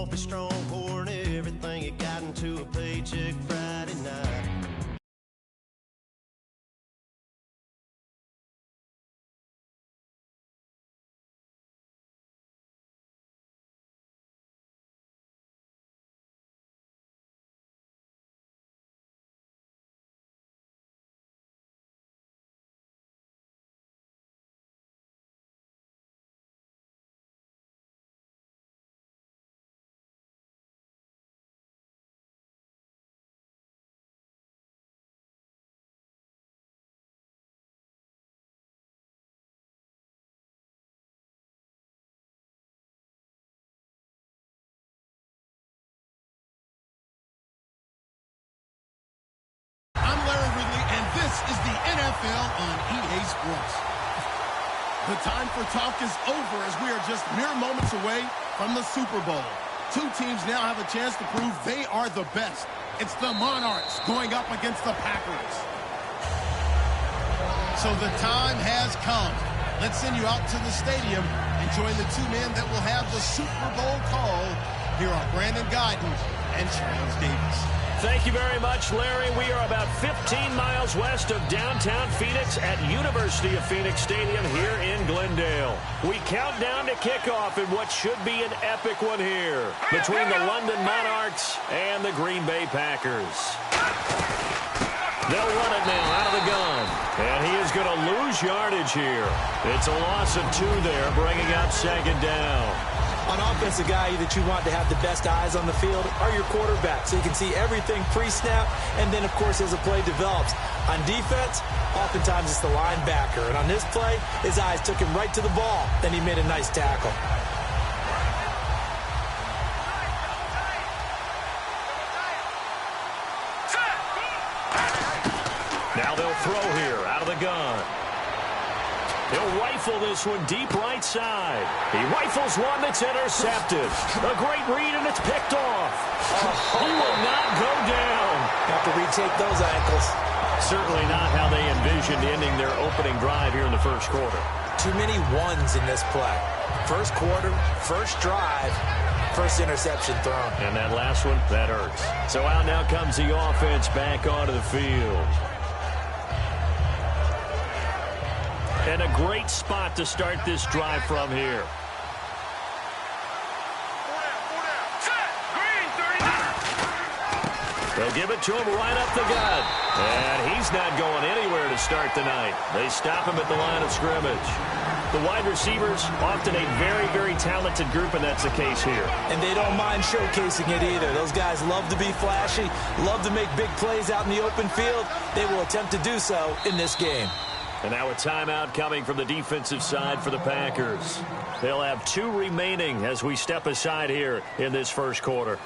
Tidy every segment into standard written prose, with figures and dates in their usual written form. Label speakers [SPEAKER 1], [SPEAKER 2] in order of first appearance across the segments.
[SPEAKER 1] off a strong pour and everything you got into a paycheck Friday night.
[SPEAKER 2] Is the NFL on EA Sports. The time for talk is over as we are just mere moments away from the Super Bowl. Two teams now have a chance to prove they are the best. It's the Monarchs going up against the Packers. So the time has come. Let's send you out to the stadium and join the two men that will have the Super Bowl call. Here are Brandon Guyton and Charles Davis.
[SPEAKER 3] Thank you very much, Larry. We are about 15 miles west of downtown Phoenix at University of Phoenix Stadium here in Glendale. We count down to kickoff in what should be an epic one here between the London Monarchs and the Green Bay Packers. They'll run it now out of the gun. And he is going to lose yardage here. It's a loss of 2 there, bringing up second down.
[SPEAKER 4] On offense, the guy that you want to have the best eyes on the field are your quarterback, so you can see everything pre-snap, and then, of course, as the play develops. On defense, oftentimes it's the linebacker, and on this play, his eyes took him right to the ball, then he made a nice tackle.
[SPEAKER 3] Now they'll throw here out of the gun. He'll rifle this one deep right side. He rifles one that's intercepted. A great read, and it's picked off. He will not go down.
[SPEAKER 4] Have to retake those ankles.
[SPEAKER 3] Certainly not how they envisioned ending their opening drive here in the first quarter.
[SPEAKER 4] Too many ones in this play. First quarter, first drive, first interception thrown.
[SPEAKER 3] And that last one, that hurts. So out now comes the offense back onto the field. And a great spot to start this drive from here. They'll give it to him right up the gut. And he's not going anywhere to start the night. They stop him at the line of scrimmage. The wide receivers, often a very, very talented group, and that's the case here.
[SPEAKER 4] And they don't mind showcasing it either. Those guys love to be flashy, love to make big plays out in the open field. They will attempt to do so in this game.
[SPEAKER 3] And now a timeout coming from the defensive side for the Packers. They'll have 2 remaining as we step aside here in this first quarter.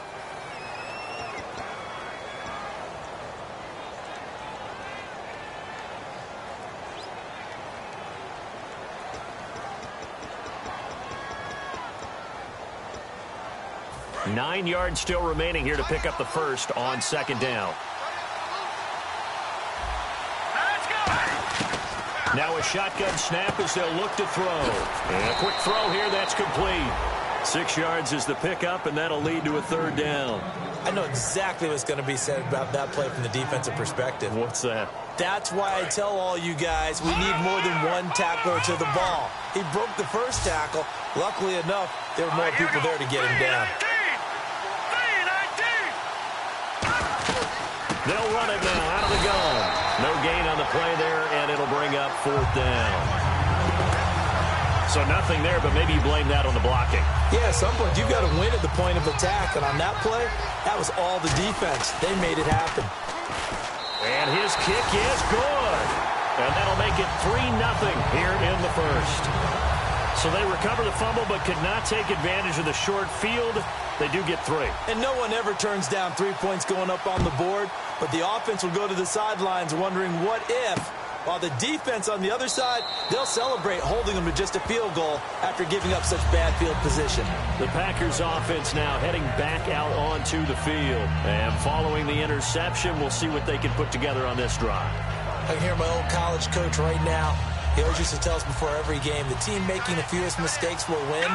[SPEAKER 3] Nine yards still remaining here to pick up the first on second down. Now a shotgun snap as they'll look to throw. And a quick throw here, that's complete. 6 yards is the pickup, and that'll lead to a third down.
[SPEAKER 4] I know exactly what's going to be said about that play from the defensive perspective.
[SPEAKER 3] What's that?
[SPEAKER 4] That's why I tell all you guys we need more than one tackler to the ball. He broke the first tackle. Luckily enough, there were more people there to get him down.
[SPEAKER 3] They'll run it now out of the gun. No gain on the play there, and it'll bring up fourth down. So nothing there, but maybe you blame that on the blocking.
[SPEAKER 4] Yeah, at some point you've got to win at the point of attack, and on that play, that was all the defense. They made it happen.
[SPEAKER 3] And his kick is good. And that'll make it 3-0 here in the first. So they recover the fumble but could not take advantage of the short field. They do get 3.
[SPEAKER 4] And no one ever turns down 3 points going up on the board, but the offense will go to the sidelines wondering what if, while the defense on the other side, they'll celebrate holding them to just a field goal after giving up such bad field position.
[SPEAKER 3] The Packers offense now heading back out onto the field. And following the interception, we'll see what they can put together on this drive.
[SPEAKER 4] I can hear my old college coach right now. He always used to tell us before every game, the team making the fewest mistakes will win.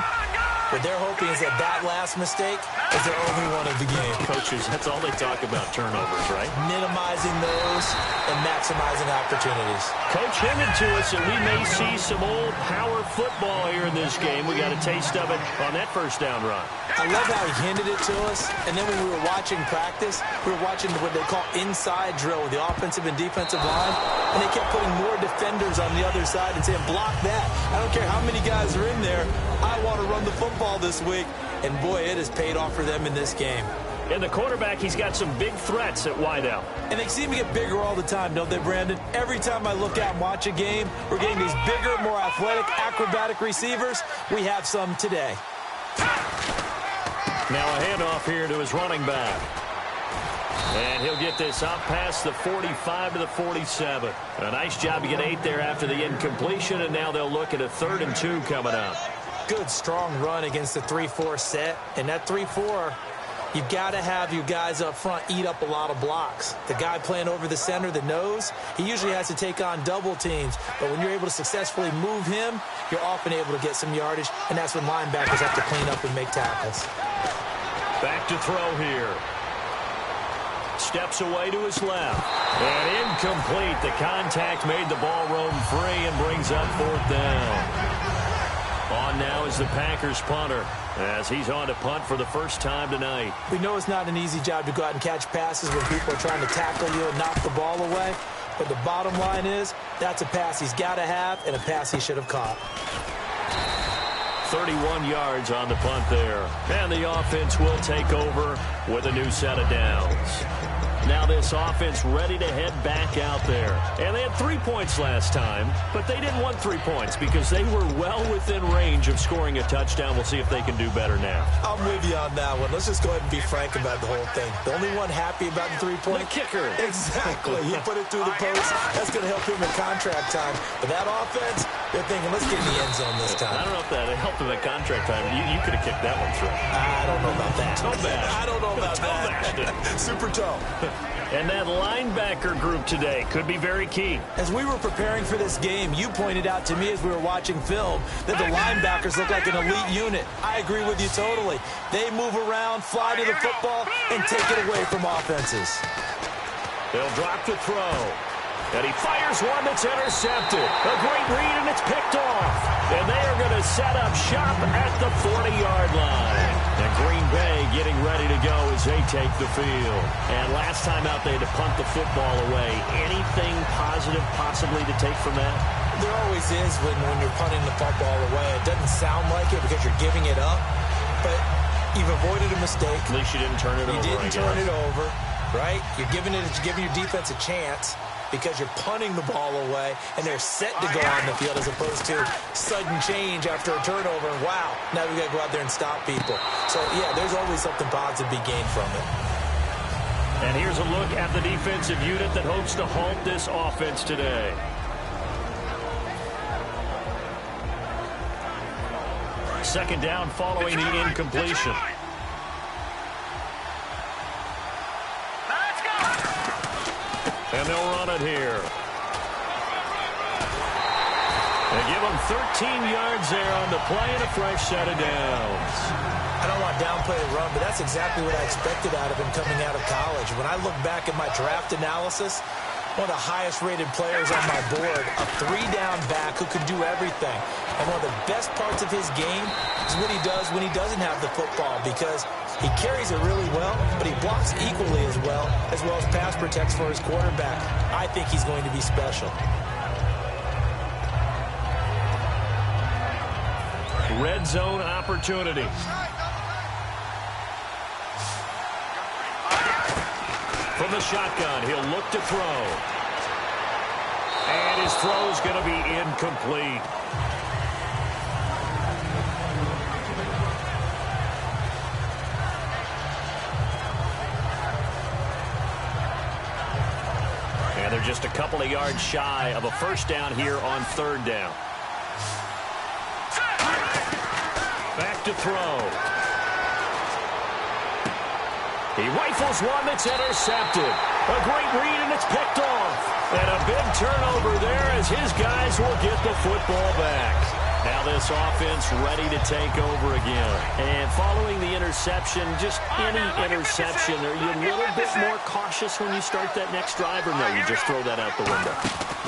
[SPEAKER 4] What they're hoping is that that last mistake is their only one of the game.
[SPEAKER 3] Coaches, that's all they talk about, turnovers, right?
[SPEAKER 4] Minimizing those and maximizing opportunities.
[SPEAKER 3] Coach hinted to us that we may see some old power football here in this game. We got a taste of it on that first down run.
[SPEAKER 4] I love how he hinted it to us, and then when we were watching practice, we were watching what they call inside drill with the offensive and defensive line, and they kept putting more defenders on the other side and saying, block that. I don't care how many guys are in there. I want to run the football this week, and boy, it has paid off for them in this game.
[SPEAKER 3] And the quarterback, he's got some big threats at wideout.
[SPEAKER 4] And they seem to get bigger all the time, don't they, Brandon? Every time I look out and watch a game, we're getting these bigger, more athletic, acrobatic receivers. We have some today.
[SPEAKER 3] Now a handoff here to his running back. And he'll get this up past the 45 to the 47. A nice job to get 8 there after the incompletion, and now they'll look at a 3rd and 2 coming up.
[SPEAKER 4] Good, strong run against the 3-4 set. And that 3-4, you've got to have your guys up front eat up a lot of blocks. The guy playing over the center, the nose, he usually has to take on double teams. But when you're able to successfully move him, you're often able to get some yardage, and that's when linebackers have to clean up and make tackles.
[SPEAKER 3] Back to throw here. Steps away to his left. And incomplete. The contact made the ball roam free and brings up 4th down. On now is the Packers punter, as he's on to punt for the first time tonight.
[SPEAKER 4] We know it's not an easy job to go out and catch passes when people are trying to tackle you and knock the ball away. But the bottom line is, that's a pass he's got to have and a pass he should have caught.
[SPEAKER 3] 31 yards on the punt there. And the offense will take over with a new set of downs. Now this offense ready to head back out there. And they had 3 points last time, but they didn't want 3 points because they were well within range of scoring a touchdown. We'll see if they can do better now.
[SPEAKER 4] I'm with you on that one. Let's just go ahead and be frank about the whole thing. The only one happy about the 3-point?
[SPEAKER 3] The kicker.
[SPEAKER 4] Exactly. He put it through the post. That's going to help him in contract time. But that offense, they're thinking, let's get in the end zone this time.
[SPEAKER 3] I don't know if that helped him at contract time. You could have kicked that one through.
[SPEAKER 4] I don't know about that. I don't know about that. Super toe.
[SPEAKER 3] And that linebacker group today could be very key.
[SPEAKER 4] As we were preparing for this game, you pointed out to me as we were watching film that the linebackers look like an elite unit. I agree with you totally. They move around, fly to the football, and take it away from offenses.
[SPEAKER 3] They'll drop the throw. And he fires one that's intercepted. A great read, and it's picked off. And they are going to set up shop at the 40-yard line. And Green Bay getting ready to go as they take the field. And last time out, they had to punt the football away. Anything positive possibly to take from that?
[SPEAKER 4] There always is when you're punting the football away. It doesn't sound like it because you're giving it up. But you've avoided a mistake.
[SPEAKER 3] At least you didn't turn it over.
[SPEAKER 4] You didn't turn it over, right? You're giving your defense a chance, because you're punting the ball away, and they're set to go on the field as opposed to sudden change after a turnover. And wow, now we got to go out there and stop people. So, yeah, there's always something positive to be gained from it.
[SPEAKER 3] And here's a look at the defensive unit that hopes to halt this offense today. Second down following the incompletion. And they'll run it here. They give them 13 yards there on the play and a fresh set of downs.
[SPEAKER 4] I don't want to downplay the run, but that's exactly what I expected out of him coming out of college. When I look back at my draft analysis, one of the highest-rated players on my board, a 3-down back who can do everything. And one of the best parts of his game is what he does when he doesn't have the football, because he carries it really well, but he blocks equally as well as pass protects for his quarterback. I think he's going to be special.
[SPEAKER 3] Red zone opportunity. From the shotgun, he'll look to throw. And his throw's going to be incomplete. And they're just a couple of yards shy of a first down here on third down. Back to throw. He rifles one that's intercepted. A great read, and it's picked off. And a big turnover there as his guys will get the football back. Now this offense ready to take over again. And following the interception, just any interception, are you a little bit more cautious when you start that next drive, or no, you just throw that out the window?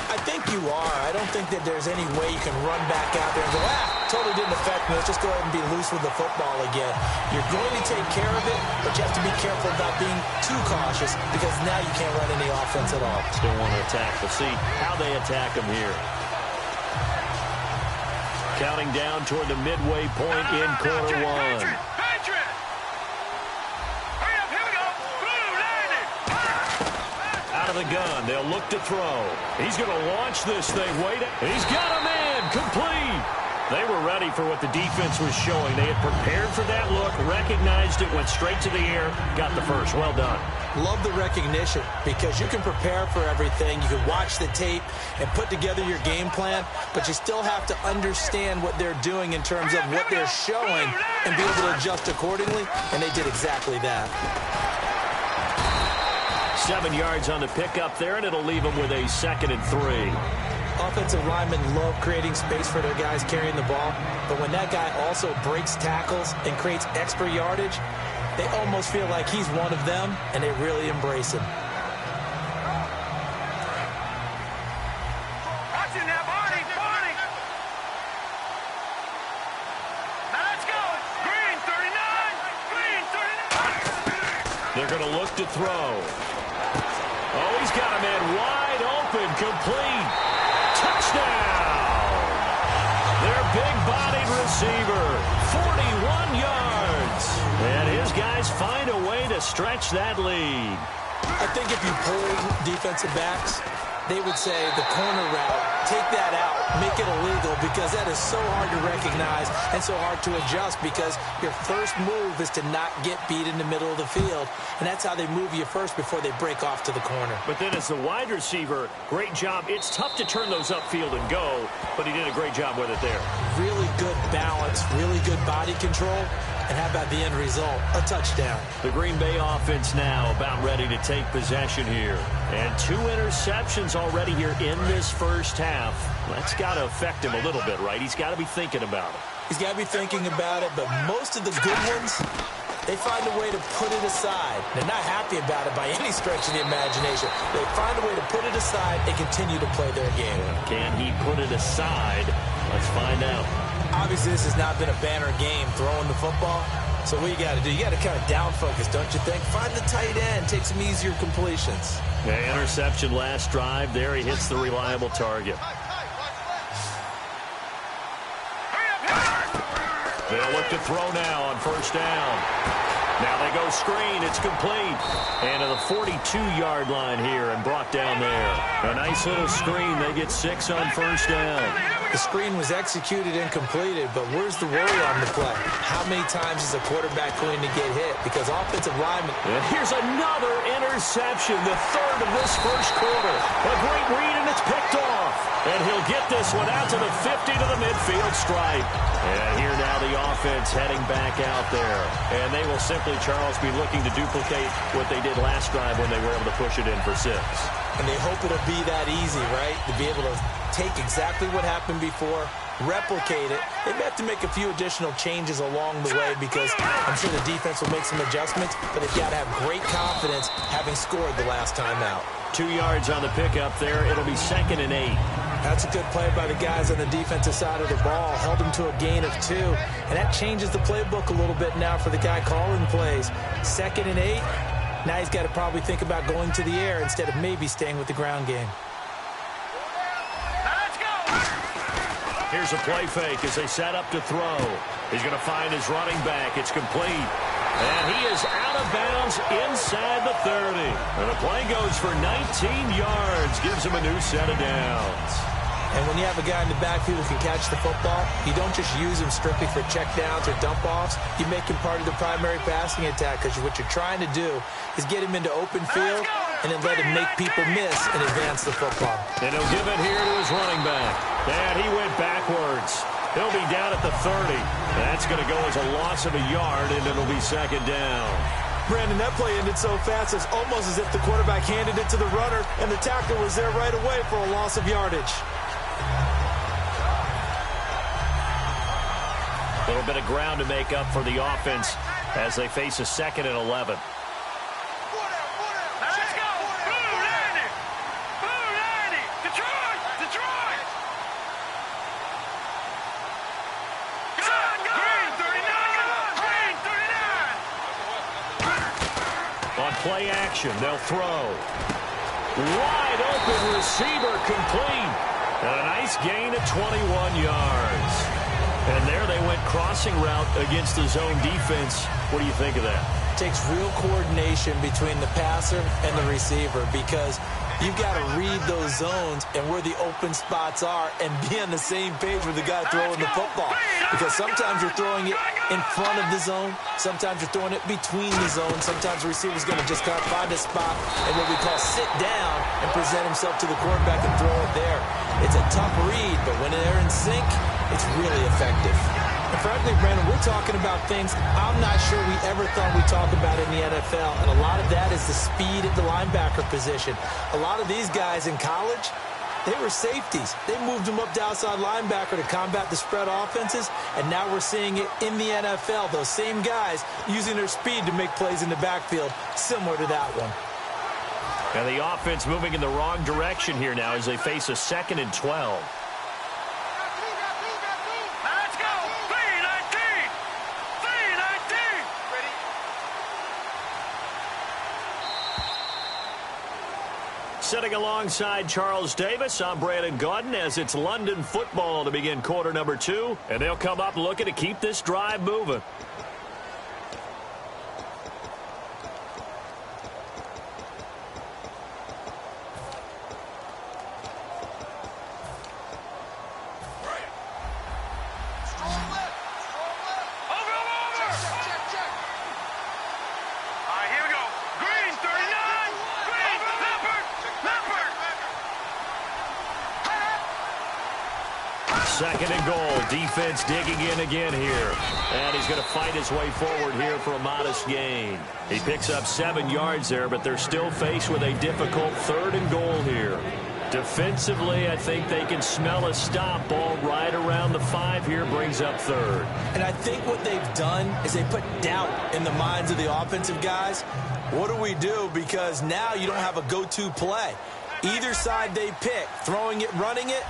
[SPEAKER 4] I think you are. I don't think that there's any way you can run back out there and go, totally didn't affect me. Let's just go ahead and be loose with the football again. You're going to take care of it, but you have to be careful about being too cautious because now you can't run any offense at all.
[SPEAKER 3] Still want to attack. We'll see how they attack them here. Counting down toward the midway point in quarter one. Out of the gun, they'll look to throw. He's going to launch this thing. Wait, he's got a man. Complete. They were ready for what the defense was showing. They had prepared for that look, recognized it, went straight to the air, got the first. Well done.
[SPEAKER 4] Love the recognition because you can prepare for everything. You can watch the tape and put together your game plan, but you still have to understand what they're doing in terms of what they're showing and be able to adjust accordingly, and they did exactly that.
[SPEAKER 3] 7 yards on the pickup there, and it'll leave them with a 2nd and 3.
[SPEAKER 4] Offensive linemen love creating space for their guys carrying the ball, but when that guy also breaks tackles and creates extra yardage, they almost feel like he's one of them, and they really embrace him.
[SPEAKER 3] They're going to look to throw. Oh, he's got a man wide open, complete. Touchdown! Their big-bodied receiver, 41 yards. And his guys find a way to stretch that lead.
[SPEAKER 4] I think if you pulled defensive backs, they would say the corner route, take that out, make it illegal, because that is so hard to recognize and so hard to adjust because your first move is to not get beat in the middle of the field, and that's how they move you first before they break off to the corner. But
[SPEAKER 3] then as the wide receiver, great job. It's tough to turn those upfield and go, but he did a great job with it there.
[SPEAKER 4] Really good balance, really good body control. And how about the end result? A touchdown.
[SPEAKER 3] The Green Bay offense now about ready to take possession here. And 2 interceptions already here in this first half. That's got to affect him a little bit, right? He's got to be thinking about it.
[SPEAKER 4] He's got to be thinking about it, but most of the good ones, they find a way to put it aside. They're not happy about it by any stretch of the imagination. They find a way to put it aside and continue to play their game.
[SPEAKER 3] Can he put it aside? Let's find out.
[SPEAKER 4] Obviously, this has not been a banner game throwing the football. So what you got to do, you got to kind of down focus, don't you think? Find the tight end, take some easier completions.
[SPEAKER 3] Yeah, interception last drive. There he hits the reliable target. They'll look to throw now on first down. Now they go screen. It's complete. And to the 42-yard line here and brought down there. A nice little screen. They get 6 on first down.
[SPEAKER 4] The screen was executed and completed, but where's the worry on the play? How many times is a quarterback going to get hit? Because offensive linemen...
[SPEAKER 3] And here's another interception, the 3rd of this first quarter. A great read, and it's picked off. And he'll get this one out to the 50 to the midfield stripe. And here now the offense heading back out there. And they will simply, Charles, be looking to duplicate what they did last drive when they were able to push it in for 6.
[SPEAKER 4] And they hope it'll be that easy, right? To be able to take exactly what happened before, replicate it. They may have to make a few additional changes along the way because I'm sure the defense will make some adjustments, but they've got to have great confidence having scored the last time out.
[SPEAKER 3] 2 yards on the pickup there. It'll be 2nd and 8.
[SPEAKER 4] That's a good play by the guys on the defensive side of the ball. Held him to a gain of 2. And that changes the playbook a little bit now for the guy calling plays. 2nd and 8. Now he's got to probably think about going to the air instead of maybe staying with the ground game.
[SPEAKER 3] Here's a play fake as they set up to throw. He's going to find his running back. It's complete. And he is out of bounds inside the 30. And the play goes for 19 yards. Gives him a new set of downs.
[SPEAKER 4] And when you have a guy in the backfield who can catch the football, you don't just use him strictly for checkdowns or dump-offs. You make him part of the primary passing attack because what you're trying to do is get him into open field and then let him make people miss and advance the football.
[SPEAKER 3] And he'll give it here to his running back. And he went backwards. He'll be down at the 30. That's going to go as a loss of a yard, and it'll be 2nd down.
[SPEAKER 4] Brandon, that play ended so fast, it's almost as if the quarterback handed it to the runner, and the tackler was there right away for a loss of yardage.
[SPEAKER 3] little bit of ground to make up for the offense as they face a 2nd and 11. Play action, they'll throw. Wide open receiver complete. And a nice gain of 21 yards. And there they went crossing route against the zone defense. What do you think of that?
[SPEAKER 4] Takes real coordination between the passer and the receiver because you've got to read those zones and where the open spots are and be on the same page with the guy throwing the football. Because sometimes you're throwing it in front of the zone. Sometimes you're throwing it between the zones. Sometimes the receiver's going to just kind of find a spot and what we call sit down and present himself to the quarterback and throw it there. It's a tough read, but when they're in sync, it's really effective. And frankly, Brandon, we're talking about things I'm not sure we ever thought we'd talk about in the NFL, and a lot of that is the speed at the linebacker position. A lot of these guys in college, they were safeties. They moved them up to outside linebacker to combat the spread offenses, and now we're seeing it in the NFL. Those same guys using their speed to make plays in the backfield, similar to that one.
[SPEAKER 3] And the offense moving in the wrong direction here now as they face a 2nd and 12. Sitting alongside Charles Davis, I'm Brandon Gaudin as it's London football to begin quarter number 2. And they'll come up looking to keep this drive moving. Second and goal. Defense digging in again here. And he's going to fight his way forward here for a modest gain. He picks up 7 yards there, but they're still faced with a difficult 3rd and goal here. Defensively, I think they can smell a stop. Ball right around the 5 here, brings up 3rd.
[SPEAKER 4] And I think what they've done is they put doubt in the minds of the offensive guys. What do we do? Because now you don't have a go-to play. Either side they pick, throwing it, running it,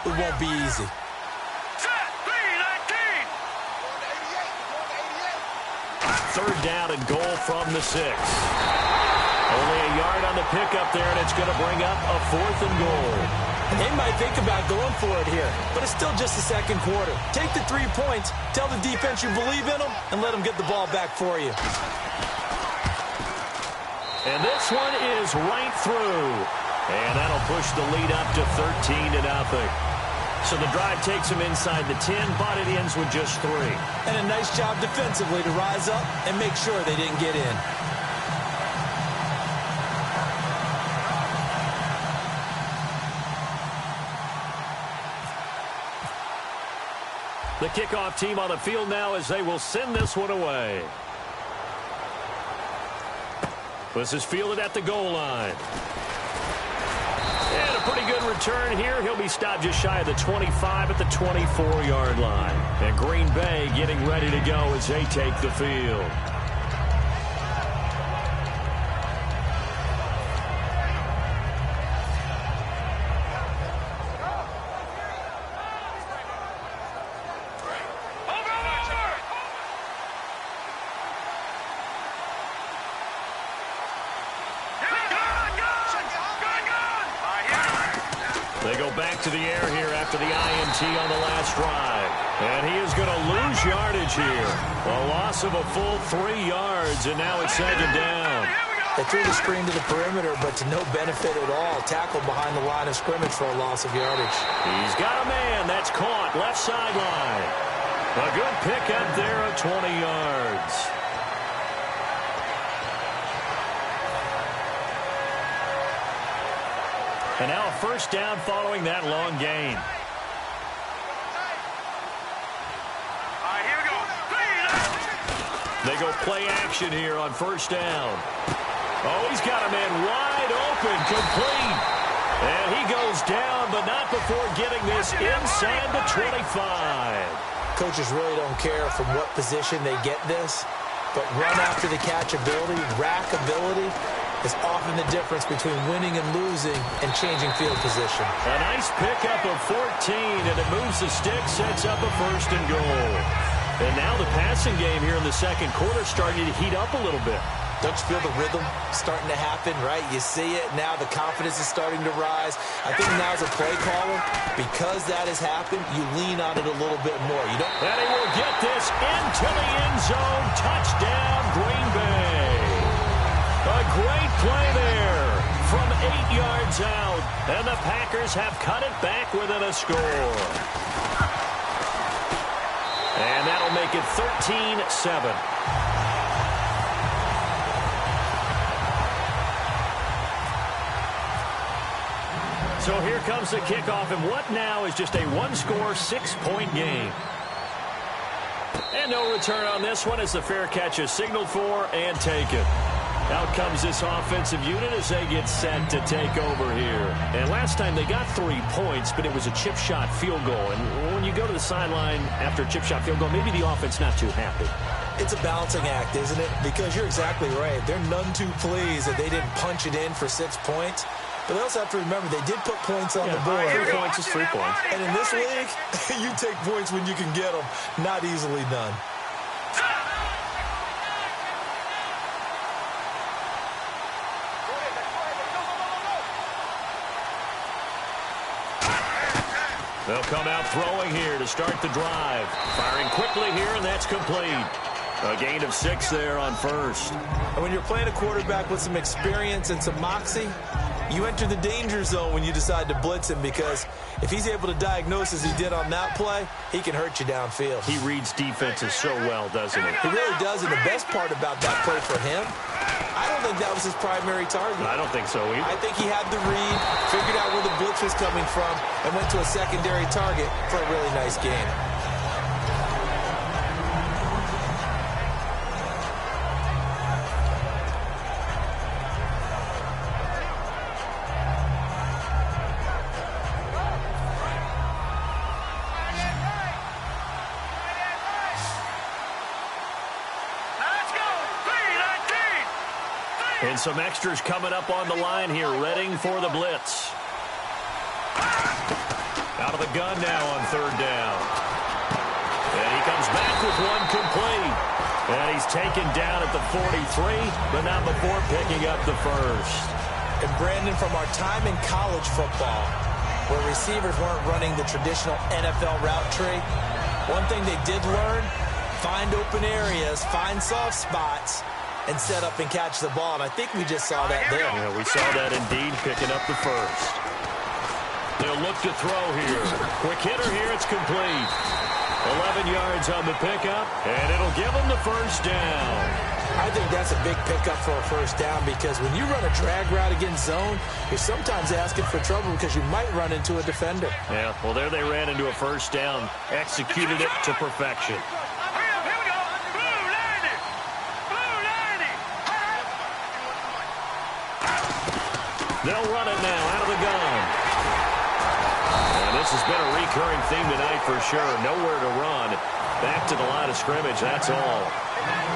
[SPEAKER 4] it won't be easy.
[SPEAKER 3] Third down and goal from the 6. Only a yard on the pickup there, and it's going to bring up a 4th and goal.
[SPEAKER 4] They might think about going for it here, but it's still just the second quarter. Take the 3 points, tell the defense you believe in them, and let them get the ball back for you.
[SPEAKER 3] And this one is right through. And that'll push the lead up to 13-0. So the drive takes them inside the 10, but it ends with just 3.
[SPEAKER 4] And a nice job defensively to rise up and make sure they didn't get in.
[SPEAKER 3] The kickoff team on the field now as they will send this one away. This is fielded at the goal line. And a pretty good return here. He'll be stopped just shy of the 25 at the 24-yard line. And Green Bay getting ready to go as they take the field. They go back to the air here after the INT on the last drive. And he is going to lose yardage here. A loss of a full 3 yards, and now it's 2nd down.
[SPEAKER 4] They threw the screen to the perimeter, but to no benefit at all. Tackled behind the line of scrimmage for a loss of yardage.
[SPEAKER 3] He's got a man. That's caught. Left sideline. A good pickup there of 20 yards. And now a first down following that long gain. They go play action here on first down. Oh, he's got a man wide open, complete. And he goes down, but not before getting this inside the 25.
[SPEAKER 4] Coaches really don't care from what position they get this, but run after the catch ability, rack ability, is often the difference between winning and losing and changing field position.
[SPEAKER 3] A nice pickup of 14, and it moves the stick, sets up a 1st and goal. And now the passing game here in the second quarter starting to heat up a little bit.
[SPEAKER 4] Don't you feel the rhythm starting to happen, right? You see it. Now the confidence is starting to rise. I think now as a play caller, because that has happened, you lean on it a little bit more. You don't.
[SPEAKER 3] And he will get this into the end zone. Touchdown, Green Bay. A great play there from 8 yards out. And the Packers have cut it back within a score. And that'll make it 13-7. So here comes the kickoff, and what now is just a one-score, 6-point game. And no return on this one as the fair catch is signaled for and taken. Out comes this offensive unit as they get set to take over here. And last time they got 3 points, but it was a chip shot field goal. And when you go to the sideline after a chip shot field goal, maybe the offense not too happy.
[SPEAKER 4] It's a balancing act, isn't it? Because you're exactly right. They're none too pleased that they didn't punch it in for 6 points. But they also have to remember they did put points on the board.
[SPEAKER 3] 3 points is 3 points.
[SPEAKER 4] And in this league, you take points when you can get them. Not easily done.
[SPEAKER 3] They'll come out throwing here to start the drive. Firing quickly here, and that's complete. A gain of 6 there on first.
[SPEAKER 4] And when you're playing a quarterback with some experience and some moxie, you enter the danger zone when you decide to blitz him, because if he's able to diagnose as he did on that play, he can hurt you downfield.
[SPEAKER 3] He reads defenses so well, doesn't he?
[SPEAKER 4] He really does, and the best part about that play for him, I don't think that was his primary target.
[SPEAKER 3] I don't think so either.
[SPEAKER 4] I think he had the read, figured out where the blitz was coming from, and went to a secondary target for a really nice gain.
[SPEAKER 3] And some extras coming up on the line here, readying for the blitz. Out of the gun now on 3rd down. And he comes back with one complete. And he's taken down at the 43, but not before picking up the first.
[SPEAKER 4] And Brandon, from our time in college football, where receivers weren't running the traditional NFL route tree, one thing they did learn, find open areas, find soft spots, and set up and catch the ball. And I think we just saw that there.
[SPEAKER 3] Yeah, we saw that indeed, picking up the first. They'll look to throw here. Quick hitter here, it's complete. 11 yards on the pickup, and it'll give them the first down.
[SPEAKER 4] I think that's a big pickup for a first down, because when you run a drag route against zone, you're sometimes asking for trouble because you might run into a defender.
[SPEAKER 3] Yeah, well, there they ran into a first down, executed it to perfection. They'll run it now out of the gun. And this has been a recurring theme tonight for sure. Nowhere to run. Back to the line of scrimmage, that's all.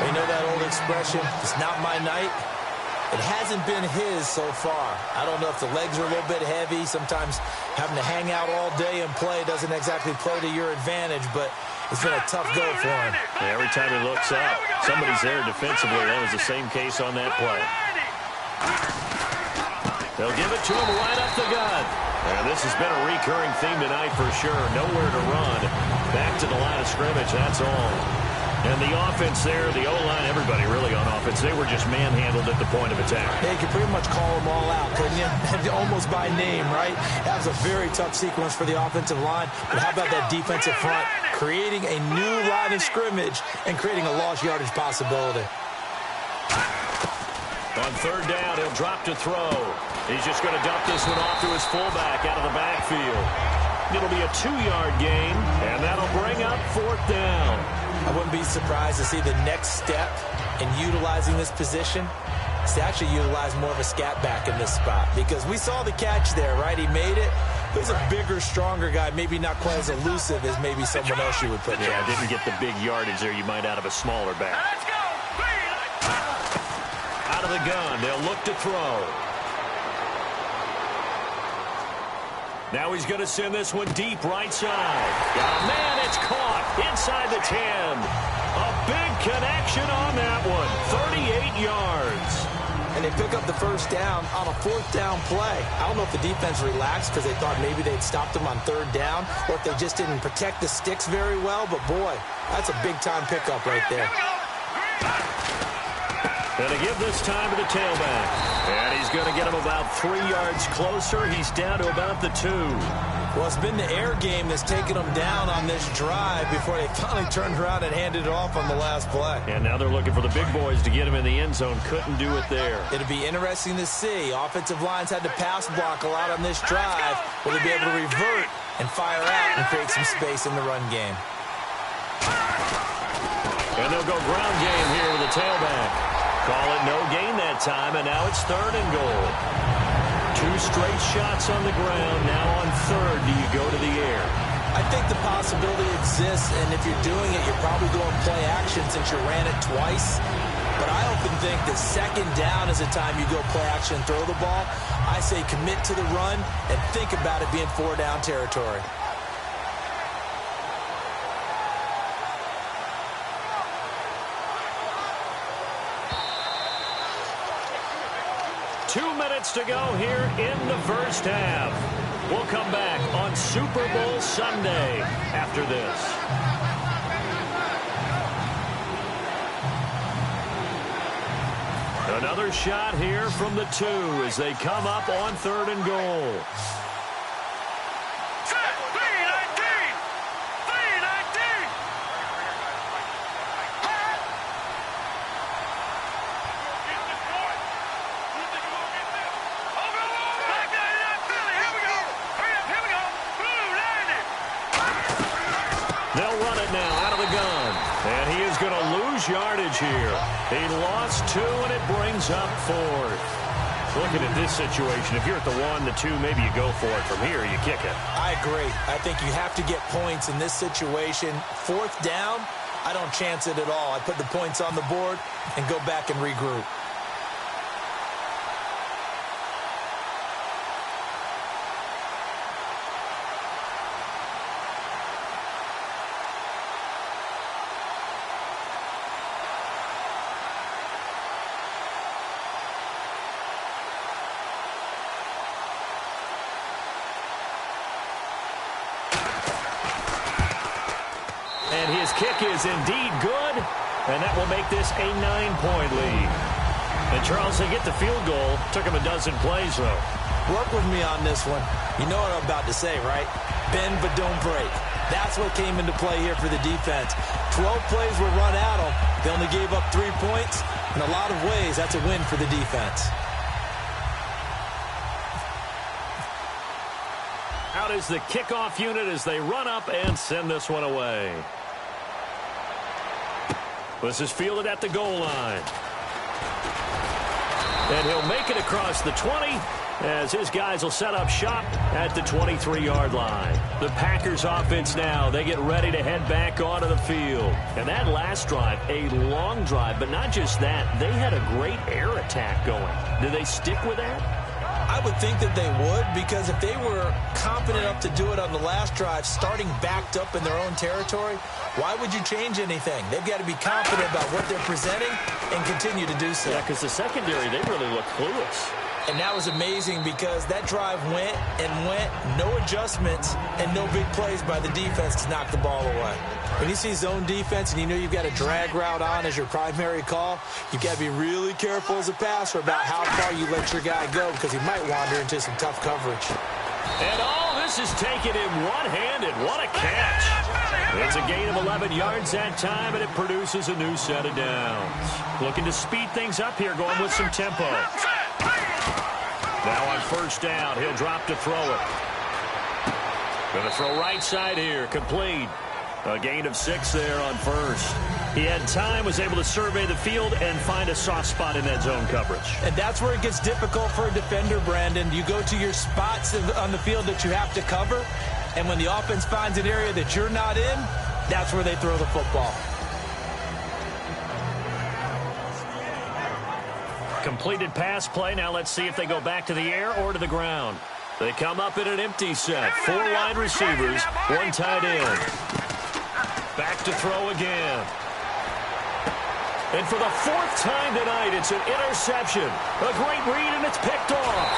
[SPEAKER 4] You know that old expression, it's not my night? It hasn't been his so far. I don't know if the legs are a little bit heavy. Sometimes having to hang out all day and play doesn't exactly play to your advantage, but it's been a tough go for him.
[SPEAKER 3] Yeah, every time he looks up, somebody's there defensively. That was the same case on that play. They'll give it to him right up the gut. And this has been a recurring theme tonight for sure. Nowhere to run. Back to the line of scrimmage, that's all. And the offense there, the O-line, everybody really on offense, they were just manhandled at the point of attack.
[SPEAKER 4] Yeah, you could pretty much call them all out, couldn't you? Almost by name, right? That was a very tough sequence for the offensive line. But how about that defensive front? Creating a new line of scrimmage and creating a lost yardage possibility.
[SPEAKER 3] On 3rd down, he'll drop to throw. He's just going to dump this one off to his fullback out of the backfield. It'll be a 2-yard gain, and that'll bring up 4th down.
[SPEAKER 4] I wouldn't be surprised to see the next step in utilizing this position is to actually utilize more of a scat back in this spot, because we saw the catch there, right? He made it, Who's a bigger, stronger guy, maybe not quite as elusive as maybe someone else you would put in.
[SPEAKER 3] Yeah, didn't get the big yardage there you might out of a smaller back.
[SPEAKER 5] Let's go.
[SPEAKER 3] Out of the gun, they'll look to throw. Now he's going to send this one deep right side. Got a man, it's caught inside the 10. A big connection on that one, 38 yards.
[SPEAKER 4] And they pick up the first down on a fourth down play. I don't know if the defense relaxed because they thought maybe they'd stopped them on third down or if they just didn't protect the sticks very well. But, boy, that's a big-time pickup right there.
[SPEAKER 3] Going to give this time to the tailback. And he's going to get him about 3 yards closer. He's down to about the 2.
[SPEAKER 4] Well, it's been the air game that's taken them down on this drive before they finally turned around and handed it off on the last play.
[SPEAKER 3] And now they're looking for the big boys to get him in the end zone. Couldn't do it there.
[SPEAKER 4] It'll be interesting to see. Offensive lines had to pass block a lot on this drive. Will they be able to revert and fire out and create some space in the run game?
[SPEAKER 3] And they'll go ground game here with the tailback. Call it no gain that time, and now it's 3rd and goal. 2 straight shots on the ground. Now on 3rd, do you go to the air?
[SPEAKER 4] I think the possibility exists, and if you're doing it, you're probably going play action since you ran it twice. But I often think that 2nd down is the time you go play action and throw the ball. I say commit to the run and think about it being 4-down territory.
[SPEAKER 3] To go here in the first half. We'll come back on Super Bowl Sunday after this. Another shot here from the 2 as they come up on 3rd and goal. Yardage here. He lost 2, and it brings up 4th. Looking at this situation, if you're at the 1, the 2, maybe you go for it. From here, you kick it.
[SPEAKER 4] I agree. I think you have to get points in this situation. 4th down, I don't chance it at all. I put the points on the board and go back and regroup.
[SPEAKER 3] Kick is indeed good, and that will make this a 9-point lead. And Charles, they get the field goal. Took him a dozen plays, though.
[SPEAKER 4] Work with me on this one. You know what I'm about to say, right? Bend but don't break. That's what came into play here for the defense. 12 plays were run at them. They only gave up 3 points. In a lot of ways, that's a win for the defense.
[SPEAKER 3] Out is the kickoff unit as they run up and send this one away. This is fielded at the goal line. And he'll make it across the 20 as his guys will set up shop at the 23-yard line. The Packers offense now, they get ready to head back onto the field. And that last drive, a long drive, but not just that, they had a great air attack going. Do they stick with that?
[SPEAKER 4] I would think that they would, because if they were confident enough to do it on the last drive, starting backed up in their own territory, why would you change anything? They've got to be confident about what they're presenting and continue to do so.
[SPEAKER 3] Yeah, because the secondary, they really look clueless.
[SPEAKER 4] And that was amazing because that drive went and went, no adjustments and no big plays by the defense to knock the ball away. When you see zone defense and you know you've got a drag route on as your primary call, you've got to be really careful as a passer about how far you let your guy go because he might wander into some tough coverage.
[SPEAKER 3] And all this is taken in one-handed. What a catch. It's a gain of 11 yards that time, and it produces a new set of downs. Looking to speed things up here, going with some tempo. Now on first down, he'll drop to throw it. Going to throw right side here, complete. A gain of 6 there on first. He had time, was able to survey the field, and find a soft spot in that zone coverage.
[SPEAKER 4] And that's where it gets difficult for a defender, Brandon. You go to your spots on the field that you have to cover, and when the offense finds an area that you're not in, that's where they throw the football.
[SPEAKER 3] Completed pass play. Now let's see if they go back to the air or to the ground. They come up in an empty set. 4 wide receivers, 1 tight end. Back to throw again. And for the 4th time tonight, it's an interception. A great read, and it's picked off.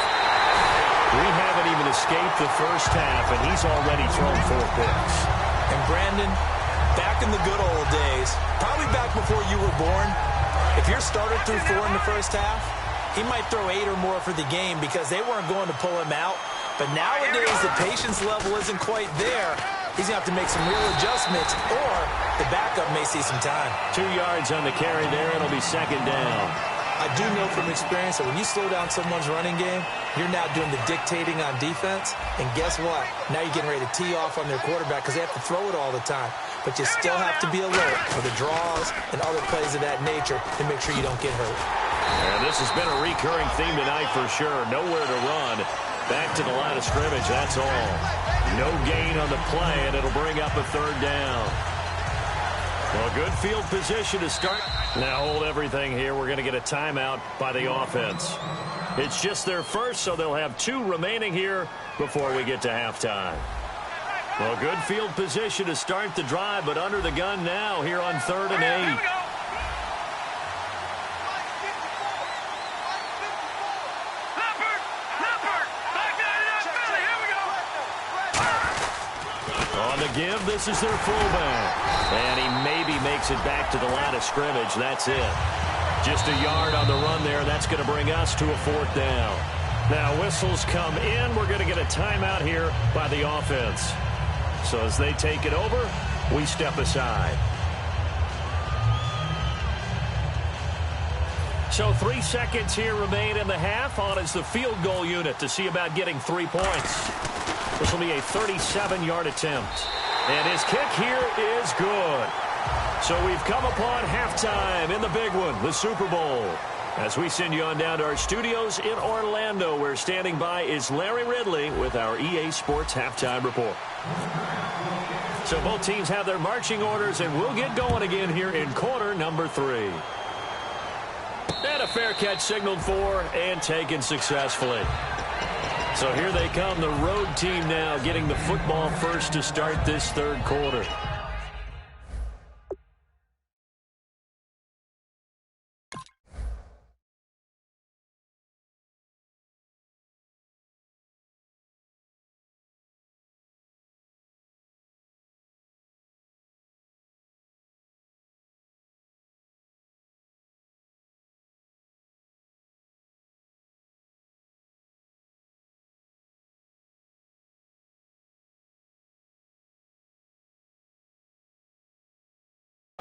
[SPEAKER 3] We haven't even escaped the first half, and he's already thrown 4 picks.
[SPEAKER 4] And Brandon, back in the good old days, probably back before you were born, if your starter threw 4 in the first half, he might throw 8 or more for the game because they weren't going to pull him out. But nowadays, the patience level isn't quite there. He's going to have to make some real adjustments, or the backup may see some time.
[SPEAKER 3] 2 yards on the carry there. It'll be 2nd down.
[SPEAKER 4] I do know from experience that when you slow down someone's running game, you're now doing the dictating on defense. And guess what? Now you're getting ready to tee off on their quarterback because they have to throw it all the time. But you still have to be alert for the draws and other plays of that nature to make sure you don't get hurt.
[SPEAKER 3] And this has been a recurring theme tonight for sure. Nowhere to run. Back to the line of scrimmage, that's all. No gain on the play, and it'll bring up a 3rd down. Well, good field position to start. Now hold everything here. We're going to get a timeout by the offense. It's just their first, so they'll have 2 remaining here before we get to halftime. Well, good field position to start the drive, but under the gun now here on 3rd and 8. On the give, this is their fullback. And he maybe makes it back to the line of scrimmage. That's it. Just a yard on the run there. That's going to bring us to a 4th down. Now whistles come in. We're going to get a timeout here by the offense. So as they take it over, we step aside. So 3 seconds here remain in the half. On is the field goal unit to see about getting 3 points. This will be a 37-yard attempt. And his kick here is good. So we've come upon halftime in the big one, the Super Bowl. As we send you on down to our studios in Orlando, where standing by is Larry Ridley with our EA Sports Halftime Report. So both teams have their marching orders, and we'll get going again here in quarter number 3. And a fair catch signaled for and taken successfully. So here they come, the road team now getting the football first to start this 3rd quarter.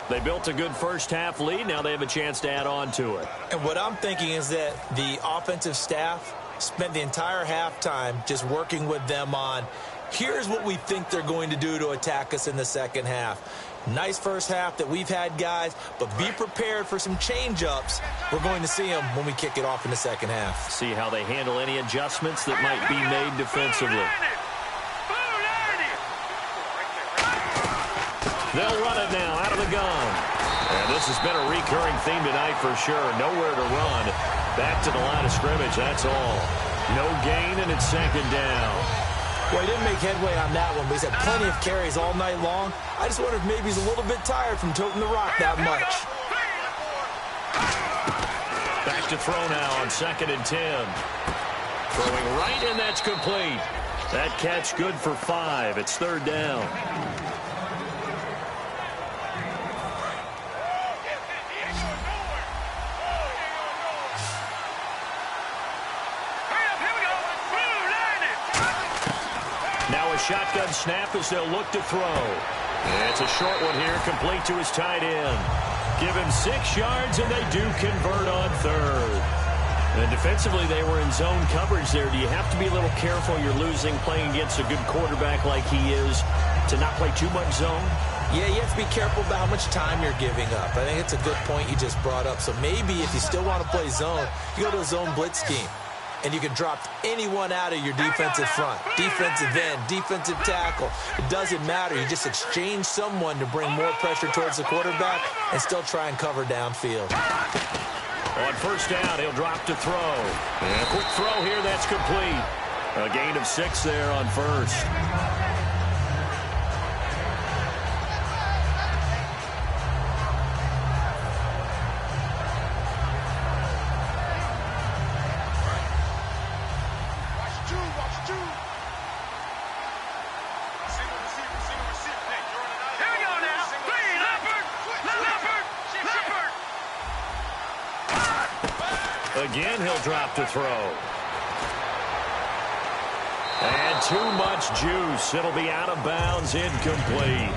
[SPEAKER 3] They built a good first-half lead. Now they have a chance to add on to it.
[SPEAKER 4] And what I'm thinking is that the offensive staff spent the entire halftime just working with them on, here's what we think they're going to do to attack us in the second half. Nice first half that we've had, guys, but be prepared for some change-ups. We're going to see them when we kick it off in the second half.
[SPEAKER 3] See how they handle any adjustments that might be made defensively. They'll run it now out of the gun. And this has been a recurring theme tonight for sure. Nowhere to run. Back to the line of scrimmage, that's all. No gain, and it's 2nd down.
[SPEAKER 4] Well, he didn't make headway on that one, but he's had plenty of carries all night long. I just wonder if maybe he's a little bit tired from toting the rock that much.
[SPEAKER 3] Back to throw now on 2nd and 10. Throwing right, and that's complete. That catch good for 5. It's 3rd down. Shotgun snap as they'll look to throw. And it's a short one here, complete to his tight end. Give him 6 yards, and they do convert on 3rd. And defensively, they were in zone coverage there. Do you have to be a little careful? You're losing, playing against a good quarterback like he is, to not play too much zone?
[SPEAKER 4] Yeah, you have to be careful about how much time you're giving up. I think it's a good point you just brought up. So maybe if you still want to play zone, you go to a zone blitz scheme. And you can drop anyone out of your defensive front. Defensive end, defensive tackle. It doesn't matter. You just exchange someone to bring more pressure towards the quarterback and still try and cover downfield.
[SPEAKER 3] On first down, he'll drop to throw. And a quick throw here, that's complete. A gain of 6 there on first. Again, he'll drop to throw. And too much juice. It'll be out of bounds, incomplete.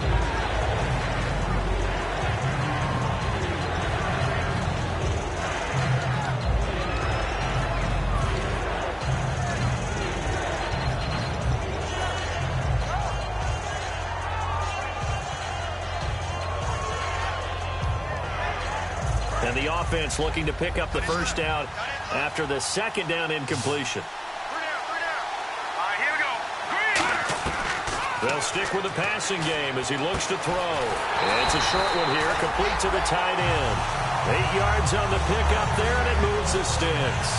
[SPEAKER 3] And the offense looking to pick up the first down after the second down incompletion. They'll stick with the passing game as he looks to throw. And it's a short one here, complete to the tight end. 8 yards on the pickup there, and it moves the sticks.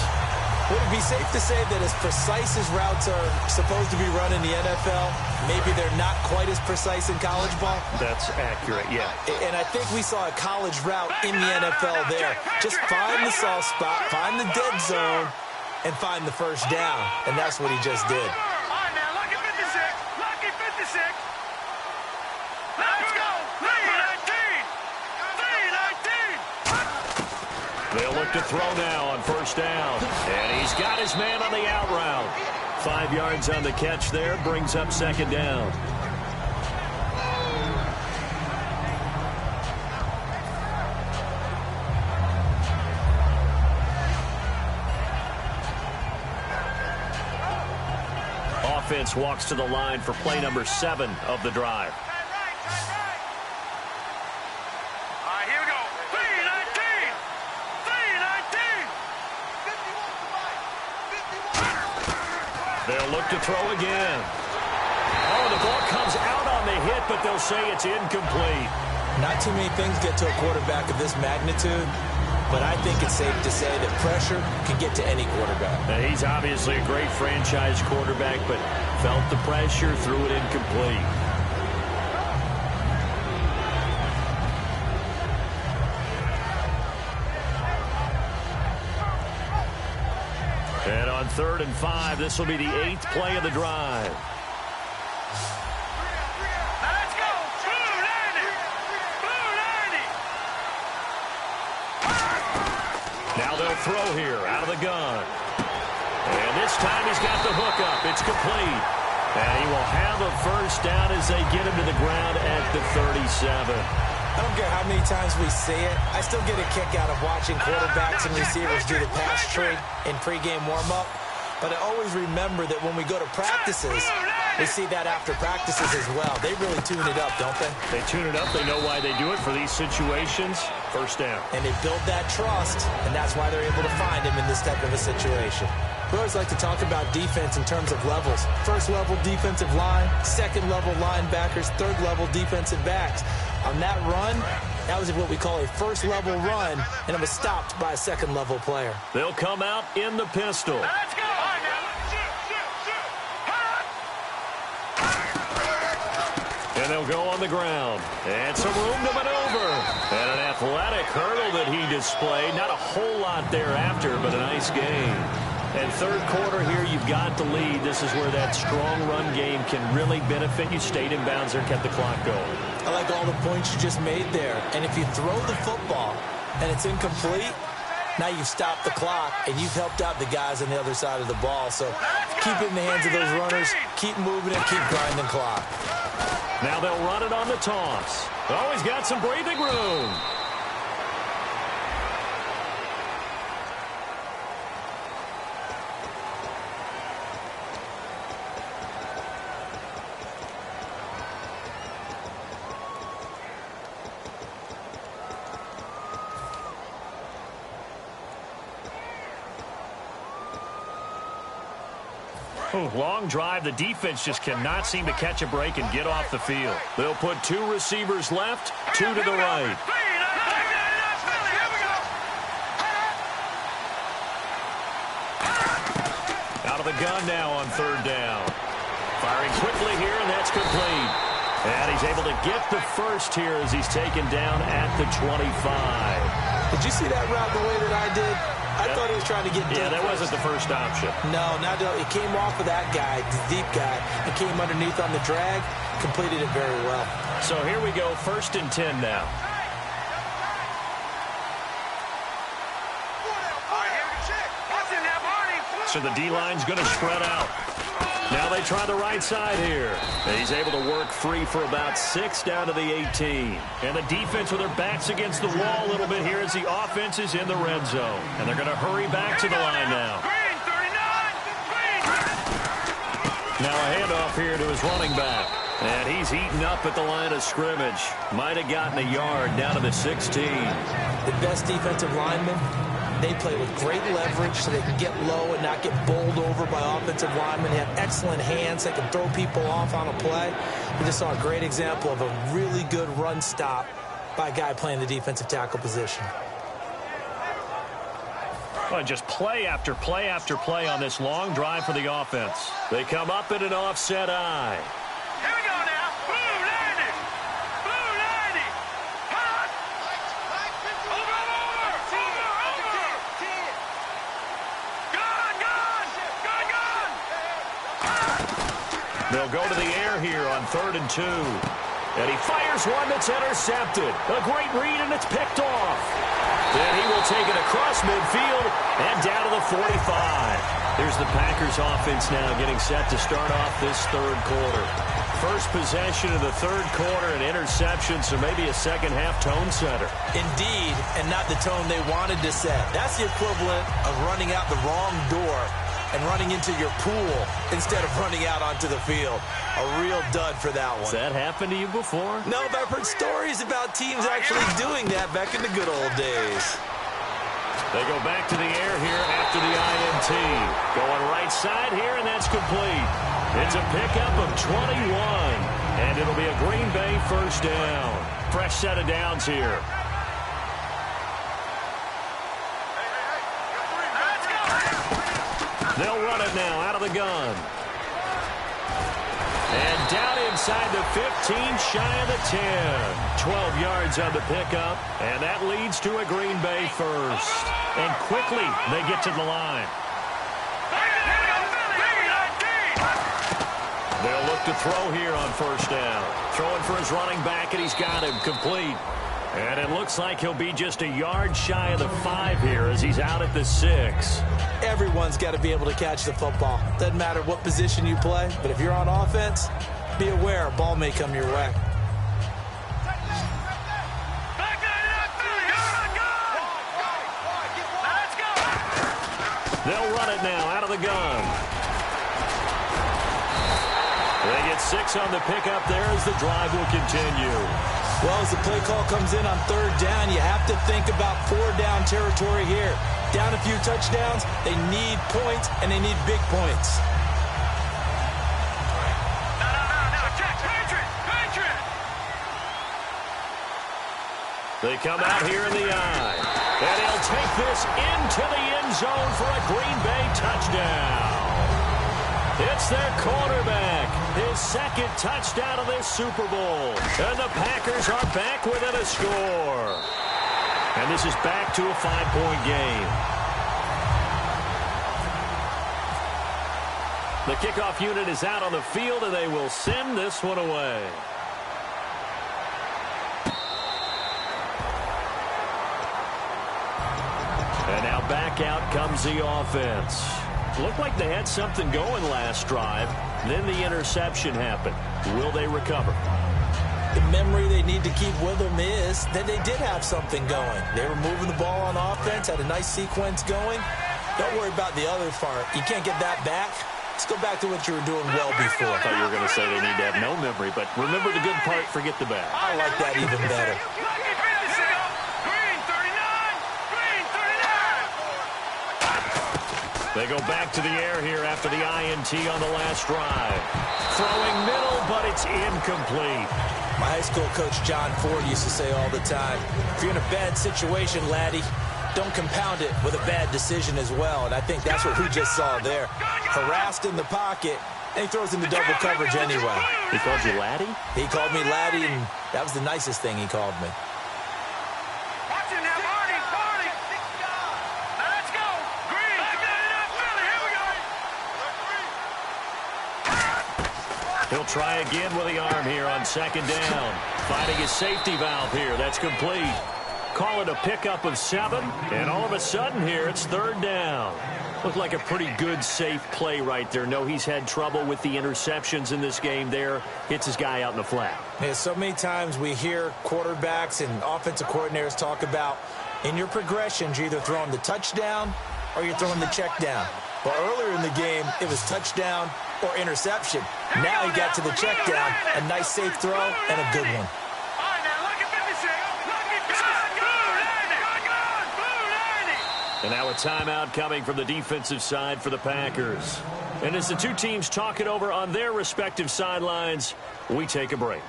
[SPEAKER 4] Would it be safe to say that as precise as routes are supposed to be run in the NFL, maybe they're not quite as precise in college ball?
[SPEAKER 3] That's accurate, yeah.
[SPEAKER 4] And I think we saw a college route in the NFL there. Just find the soft spot, find the dead zone, and find the first down. And that's what he just did.
[SPEAKER 3] They'll look to throw now on first down. And he's got his man on the out route. 5 yards on the catch there, brings up second down. Offense walks to the line for play number 7 of the drive. They'll look to throw again. Oh, the ball comes out on the hit, but they'll say it's incomplete.
[SPEAKER 4] Not too many things get to a quarterback of this magnitude, but I think it's safe to say that pressure can get to any quarterback.
[SPEAKER 3] Now, he's obviously a great franchise quarterback, but felt the pressure, threw it incomplete. And on 3rd and 5, this will be the 8th play of the drive.
[SPEAKER 5] Let's go!
[SPEAKER 3] Now they'll throw here out of the gun. And this time he's got the hook up. It's complete. And he will have a first down as they get him to the ground at the 37.
[SPEAKER 4] I don't care how many times we see it. I still get a kick out of watching quarterbacks and receivers do the pass tree in pregame warm-up. But I always remember that when we go to practices, we see that after practices as well. They really tune it up, don't they?
[SPEAKER 3] They tune it up. They know why they do it for these situations. First down.
[SPEAKER 4] And they build that trust, and that's why they're able to find him in this type of a situation. We always like to talk about defense in terms of levels. First level defensive line, second level linebackers, third level defensive backs. On that run, that was what we call a first level run, and it was stopped by a second level player.
[SPEAKER 3] They'll come out in the pistol.
[SPEAKER 5] Let's go!
[SPEAKER 3] And they'll go on the ground. And some room to maneuver. And an athletic hurdle that he displayed. Not a whole lot thereafter, but a nice game. And third quarter here, you've got the lead. This is where that strong run game can really benefit you. Stayed in bounds there and kept the clock going.
[SPEAKER 4] I like all the points you just made there. And if you throw the football and it's incomplete, now you've stopped the clock and you've helped out the guys on the other side of the ball. So keep it in the hands of those runners. Keep moving it. Keep grinding clock.
[SPEAKER 3] Now they'll run it on the toss. Oh, he's got some breathing room. Oh, long drive. The defense just cannot seem to catch a break and get off the field. They'll put 2 receivers left, 2 to the right. Out of the gun now on 3rd down. Firing quickly here, and that's complete. And he's able to get the first here as he's taken down at the 25.
[SPEAKER 4] Did you see that route the way that I did? I thought he was trying to get deep.
[SPEAKER 3] Yeah, that wasn't the first option.
[SPEAKER 4] No, it came off of that guy, the deep guy. It came underneath on the drag, completed it very well.
[SPEAKER 3] So here we go, 1st and 10 now. So the D-line's going to spread out. Now they try the right side here. And he's able to work free for about 6 down to the 18. And the defense with their backs against the wall a little bit here as the offense is in the red zone. And they're going to hurry back to the line now. Now a handoff here to his running back. And he's eaten up at the line of scrimmage. Might have gotten a yard down to the 16.
[SPEAKER 4] The best defensive lineman. They play with great leverage so they can get low and not get bowled over by offensive linemen. They have excellent hands. They can throw people off on a play. We just saw a great example of a really good run stop by a guy playing the defensive tackle position.
[SPEAKER 3] Well, just play after play after play on this long drive for the offense. They come up in an offset eye.
[SPEAKER 5] Here we go now. Blue 90. Blue 90. Hot. Over.
[SPEAKER 3] They'll go to the air here on 3rd and 2. And he fires one that's intercepted. A great read, and it's picked off. Then he will take it across midfield and down to the 45. Here's the Packers offense now getting set to start off this 3rd quarter. First possession of the 3rd quarter, an interception, so maybe a second-half tone setter.
[SPEAKER 4] Indeed, and not the tone they wanted to set. That's the equivalent of running out the wrong door and running into your pool instead of running out onto the field. A real dud for that one.
[SPEAKER 3] Has that happened to you before?
[SPEAKER 4] No, but I've heard stories about teams actually doing that back in the good old days.
[SPEAKER 3] They go back to the air here after the INT. Going right side here, and that's complete. It's a pickup of 21, and it'll be a Green Bay 1st down. Fresh set of downs here. They'll run it now out of the gun. And down inside the 15, shy of the 10. 12 yards on the pickup, and that leads to a Green Bay 1st. And quickly, they get to the line. They'll look to throw here on 1st down. Throwing for his running back, and he's got him complete. And it looks like he'll be just a yard shy of the 5 here as he's out at the 6.
[SPEAKER 4] Everyone's got to be able to catch the football. Doesn't matter what position you play, but if you're on offense, be aware a ball may come your way.
[SPEAKER 3] They'll run it now out of the gun. They get 6 on the pickup there as the drive will continue.
[SPEAKER 4] Well, as the play call comes in on 3rd down, you have to think about 4-down territory here. Down a few touchdowns, they need points, and they need big points.
[SPEAKER 3] They come out here in the eye. And he'll take this into the end zone for a Green Bay touchdown. It's their quarterback, his 2nd touchdown of this Super Bowl. And the Packers are back within a score. And this is back to a 5-point game. The kickoff unit is out on the field, and they will send this one away. And now back out comes the offense. Looked like they had something going last drive. Then the interception happened. Will they recover?
[SPEAKER 4] The memory they need to keep with them is that they did have something going. They were moving the ball on offense, had a nice sequence going. Don't worry about the other part. You can't get that back. Let's go back to what you were doing well before.
[SPEAKER 3] I thought you were going to say they need to have no memory, but remember the good part, forget the bad.
[SPEAKER 4] I like that even better.
[SPEAKER 3] They go back to the air here after the INT on the last drive. Throwing middle, but it's incomplete.
[SPEAKER 4] My high school coach, John Ford, used to say all the time, if you're in a bad situation, laddie, don't compound it with a bad decision as well. And I think that's what we just saw there. Harassed in the pocket, and he throws into double coverage anyway.
[SPEAKER 3] He called you laddie?
[SPEAKER 4] He called me laddie, and that was the nicest thing he called me.
[SPEAKER 3] He'll try again with the arm here on second down. Finding his safety valve here. That's complete. Call it a pickup of 7. And all of a sudden here, it's third down. Looked like a pretty good, safe play right there. No, he's had trouble with the interceptions in this game there. Hits his guy out in the flat.
[SPEAKER 4] Yeah, so many times we hear quarterbacks and offensive coordinators talk about in your progressions, you're either throwing the touchdown or you're throwing the check down. Well, earlier in the game, it was touchdown or interception. Now he got to the check down, a nice safe throw, and a good one.
[SPEAKER 3] And now a timeout coming from the defensive side for the Packers. And as the two teams talk it over on their respective sidelines, we take a break.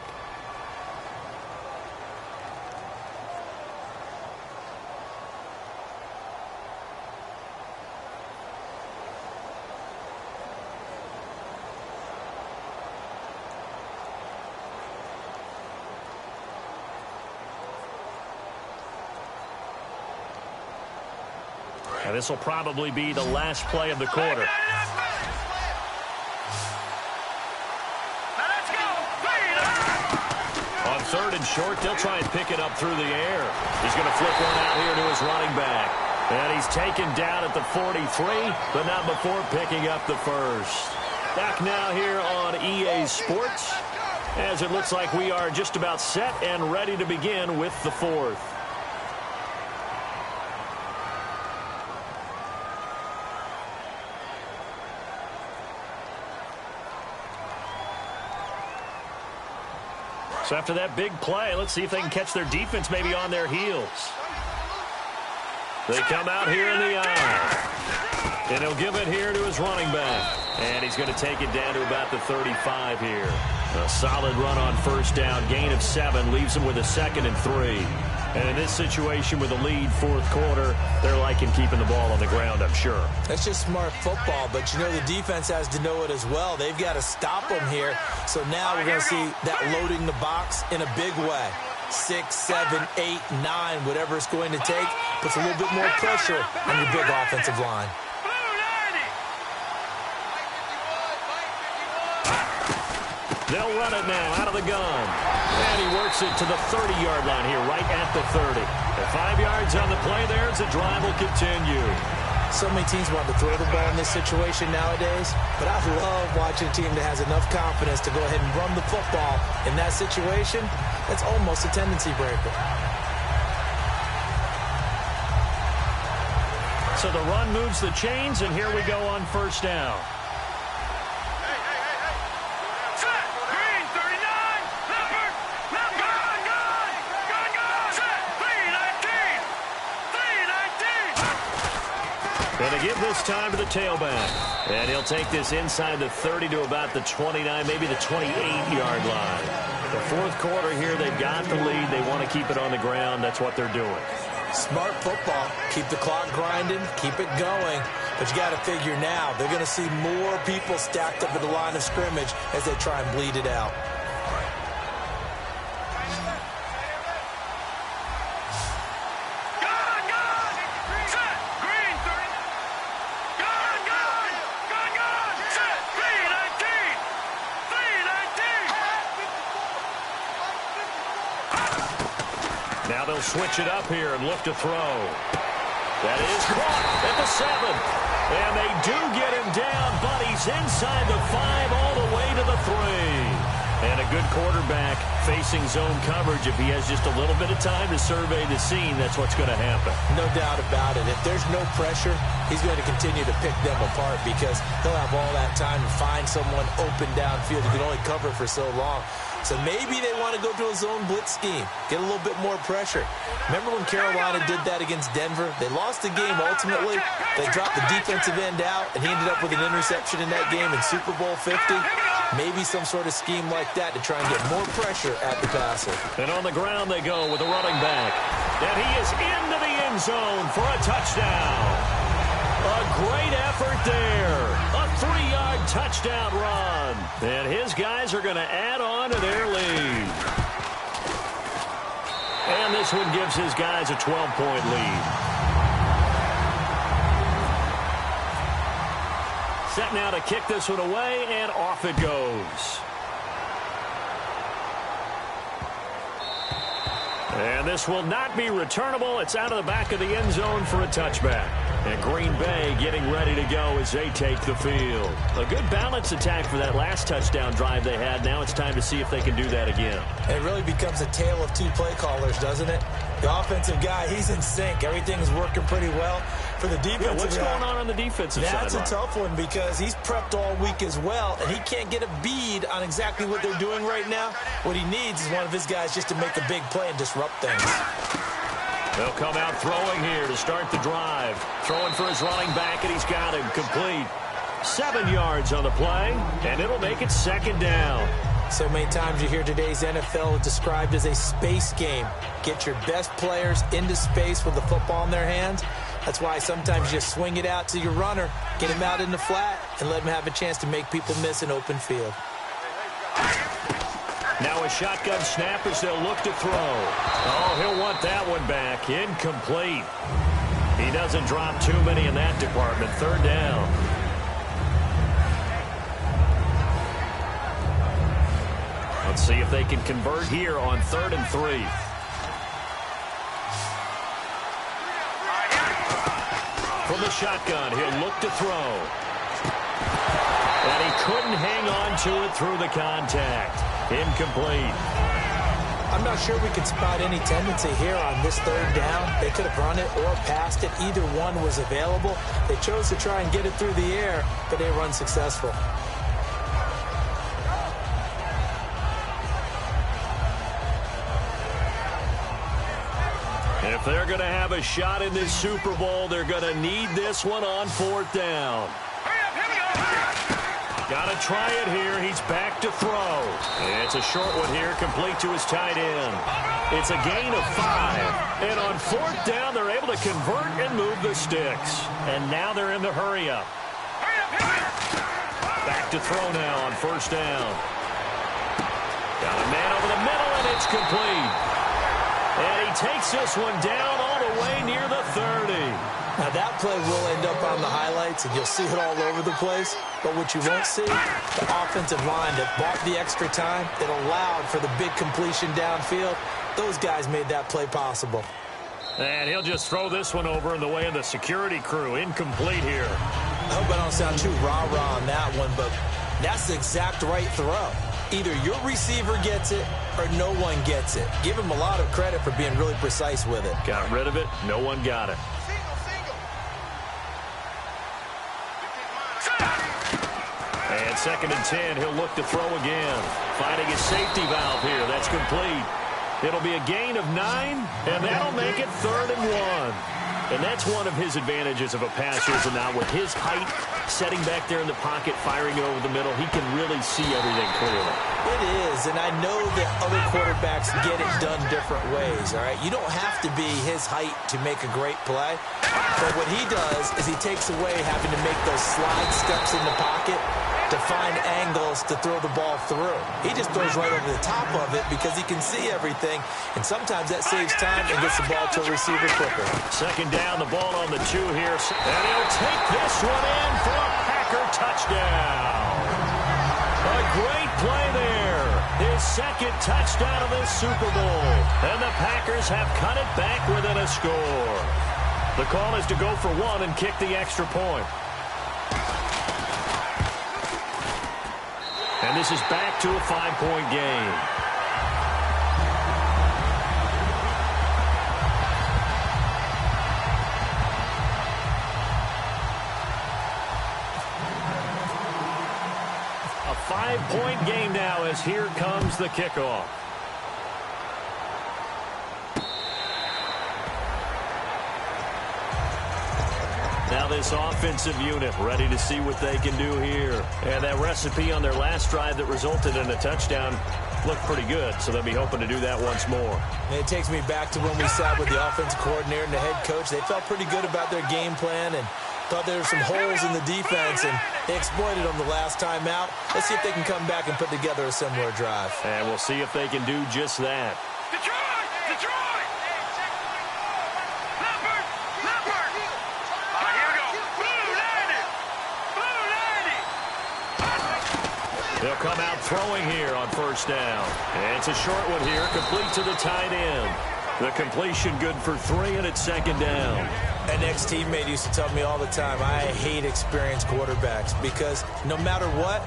[SPEAKER 3] And this will probably be the last play of the quarter. On third and short, they'll try and pick it up through the air. He's going to flip one out here to his running back. And he's taken down at the 43, but not before picking up the first. Back now here on EA Sports, as it looks like we are just about set and ready to begin with the fourth. So after that big play, let's see if they can catch their defense maybe on their heels. They come out here in the eye. And he'll give it here to his running back. And he's going to take it down to about the 35 here. A solid run on first down. Gain of 7 leaves him with a 2nd and 3. And in this situation with a lead fourth quarter, they're liking keeping the ball on the ground, I'm sure.
[SPEAKER 4] That's just smart football, but you know the defense has to know it as well. They've got to stop them here. So now we're going to see that loading the box in a big way. 6, 7, 8, 9, whatever it's going to take, puts a little bit more pressure on your big offensive line.
[SPEAKER 3] They'll run it now out of the gun. And he works it to the 30-yard line here, right at the 30. And 5 yards on the play there as the drive will continue.
[SPEAKER 4] So many teams want to throw the ball in this situation nowadays, but I love watching a team that has enough confidence to go ahead and run the football in that situation. That's almost a tendency breaker.
[SPEAKER 3] So the run moves the chains, and here we go on first down. Going to give this time to the tailback. And he'll take this inside the 30 to about the 29, maybe the 28-yard line. The fourth quarter here, they've got the lead. They want to keep it on the ground. That's what they're doing.
[SPEAKER 4] Smart football. Keep the clock grinding. Keep it going. But you got to figure now, they're going to see more people stacked up at the line of scrimmage as they try and bleed it out.
[SPEAKER 3] Now they'll switch it up here and look to throw. That is caught at the 7. And they do get him down, but he's inside the 5 all the way to the 3. And a good quarterback facing zone coverage. If he has just a little bit of time to survey the scene, that's what's going to happen.
[SPEAKER 4] No doubt about it. If there's no pressure, he's going to continue to pick them apart because he'll have all that time to find someone open downfield. He can only cover for so long. So maybe they want to go to a zone blitz scheme, get a little bit more pressure. Remember when Carolina did that against Denver? They lost the game ultimately. They dropped the defensive end out, and he ended up with an interception in that game in Super Bowl 50. Maybe some sort of scheme like that to try and get more pressure at the passer.
[SPEAKER 3] And on the ground they go with a running back. And he is into the end zone for a touchdown. A great effort there. A 3-yard touchdown run. And his guys are going to add on to their lead. And this one gives his guys a 12-point lead. Set now to kick this one away, and off it goes. And this will not be returnable. It's out of the back of the end zone for a touchback. And Green Bay getting ready to go as they take the field. A good balance attack for that last touchdown drive they had. Now it's time to see if they can do that again.
[SPEAKER 4] It really becomes a tale of two play callers, doesn't it? The offensive guy, he's in sync. Everything's working pretty well. For the defensive guy,
[SPEAKER 3] what's going on the defensive side?
[SPEAKER 4] That's a tough one because he's prepped all week as well, and he can't get a bead on exactly what they're doing right now. What he needs is one of his guys just to make a big play and disrupt things.
[SPEAKER 3] They'll come out throwing here to start the drive. Throwing for his running back, and he's got him complete. 7 yards on the play, and it'll make it second down.
[SPEAKER 4] So many times you hear today's NFL described as a space game. Get your best players into space with the football in their hands. That's why sometimes you just swing it out to your runner, get him out in the flat, and let him have a chance to make people miss an open field.
[SPEAKER 3] Now a shotgun snap as they'll look to throw. Oh, he'll want that one back. Incomplete. He doesn't drop too many in that department. Third down. Let's see if they can convert here on 3rd and 3. From the shotgun, he'll look to throw. And he couldn't hang on to it through the contact. Incomplete.
[SPEAKER 4] I'm not sure we could spot any tendency here on this 3rd down. They could have run it or passed it. Either one was available. They chose to try and get it through the air, but they were unsuccessful.
[SPEAKER 3] If they're going to have a shot in this Super Bowl, they're going to need this one on 4th down. Got to try it here. He's back to throw. It's a short one here, complete to his tight end. It's a gain of 5. And on 4th down, they're able to convert and move the sticks. And now they're in the hurry-up. Back to throw now on 1st down. Got a man over the middle, and it's complete. And he takes this one down all the way near the 30.
[SPEAKER 4] Now that play will end up on the highlights, and you'll see it all over the place. But what you won't see, the offensive line that bought the extra time, that allowed for the big completion downfield, those guys made that play possible.
[SPEAKER 3] And he'll just throw this one over in the way of the security crew. Incomplete here.
[SPEAKER 4] I hope I don't sound too rah-rah on that one, but that's the exact right throw. Either your receiver gets it or no one gets it. Give him a lot of credit for being really precise with it.
[SPEAKER 3] Got rid of it. No one got it. And 2nd and 10, he'll look to throw again. Finding his safety valve here. That's complete. It'll be a gain of 9, and that'll make it 3rd and 1. And that's one of his advantages of a passer, is now with his height, setting back there in the pocket, firing it over the middle, he can really see everything clearly.
[SPEAKER 4] It is, and I know that other quarterbacks get it done different ways, all right? You don't have to be his height to make a great play. But what he does is he takes away having to make those slide steps in the pocket to find angles to throw the ball through. He just throws right over the top of it because he can see everything, and sometimes that saves time and gets the ball to a receiver quicker.
[SPEAKER 3] 2nd down, the ball on the 2 here, and he'll take this one in for a Packer touchdown. A great play there. His 2nd touchdown of this Super Bowl, and the Packers have cut it back within a score. The call is to go for 1 and kick the extra point. And this is back to a 5-point game. A 5-point game now as here comes the kickoff. Now this offensive unit ready to see what they can do here. And that recipe on their last drive that resulted in a touchdown looked pretty good, so they'll be hoping to do that once more.
[SPEAKER 4] And it takes me back to when we sat with the offensive coordinator and the head coach. They felt pretty good about their game plan and thought there were some holes in the defense, and they exploited them the last time out. Let's see if they can come back and put together a similar drive.
[SPEAKER 3] And we'll see if they can do just that.
[SPEAKER 5] Detroit! Detroit! Leopard! Leopard! All right, here we go. Blue 90! Blue 90!
[SPEAKER 3] They'll come out throwing here on first down. And it's a short one here, complete to the tight end. The completion good for 3, and it's second down.
[SPEAKER 4] An ex-teammate used to tell me all the time, I hate experienced quarterbacks because no matter what,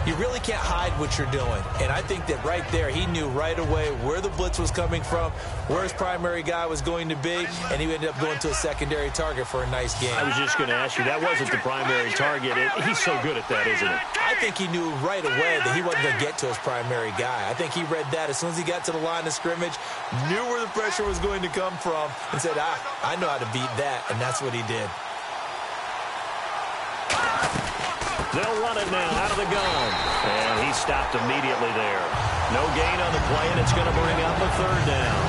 [SPEAKER 4] you really can't hide what you're doing. And I think that right there, he knew right away where the blitz was coming from, where his primary guy was going to be, and he ended up going to a secondary target for a nice game.
[SPEAKER 3] I was just going to ask you, that wasn't the primary target. He's so good at that, isn't he?
[SPEAKER 4] I think he knew right away that he wasn't going to get to his primary guy. I think he read that as soon as he got to the line of scrimmage, knew where the pressure was going to come from, and said, I know how to beat that, and that's what he did.
[SPEAKER 3] They'll run it now out of the gun. And he stopped immediately there. No gain on the play, and it's going to bring up a third down.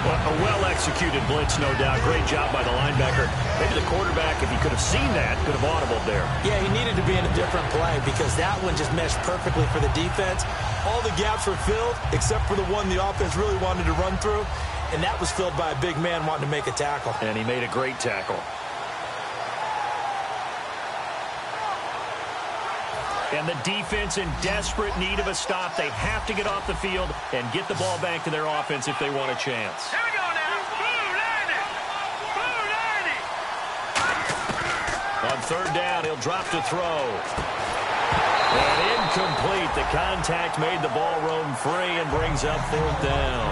[SPEAKER 3] Well, a well-executed blitz, no doubt. Great job by the linebacker. Maybe the quarterback, if he could have seen that, could have audibled there.
[SPEAKER 4] Yeah, he needed to be in a different play because that one just meshed perfectly for the defense. All the gaps were filled except for the one the offense really wanted to run through, and that was filled by a big man wanting to make a tackle.
[SPEAKER 3] And he made a great tackle. And the defense in desperate need of a stop. They have to get off the field and get the ball back to their offense if they want a chance.
[SPEAKER 5] Here we go now. Blue 90! Blue 90!
[SPEAKER 3] On third down, he'll drop to throw. And incomplete. The contact made the ball roam free and brings up fourth down.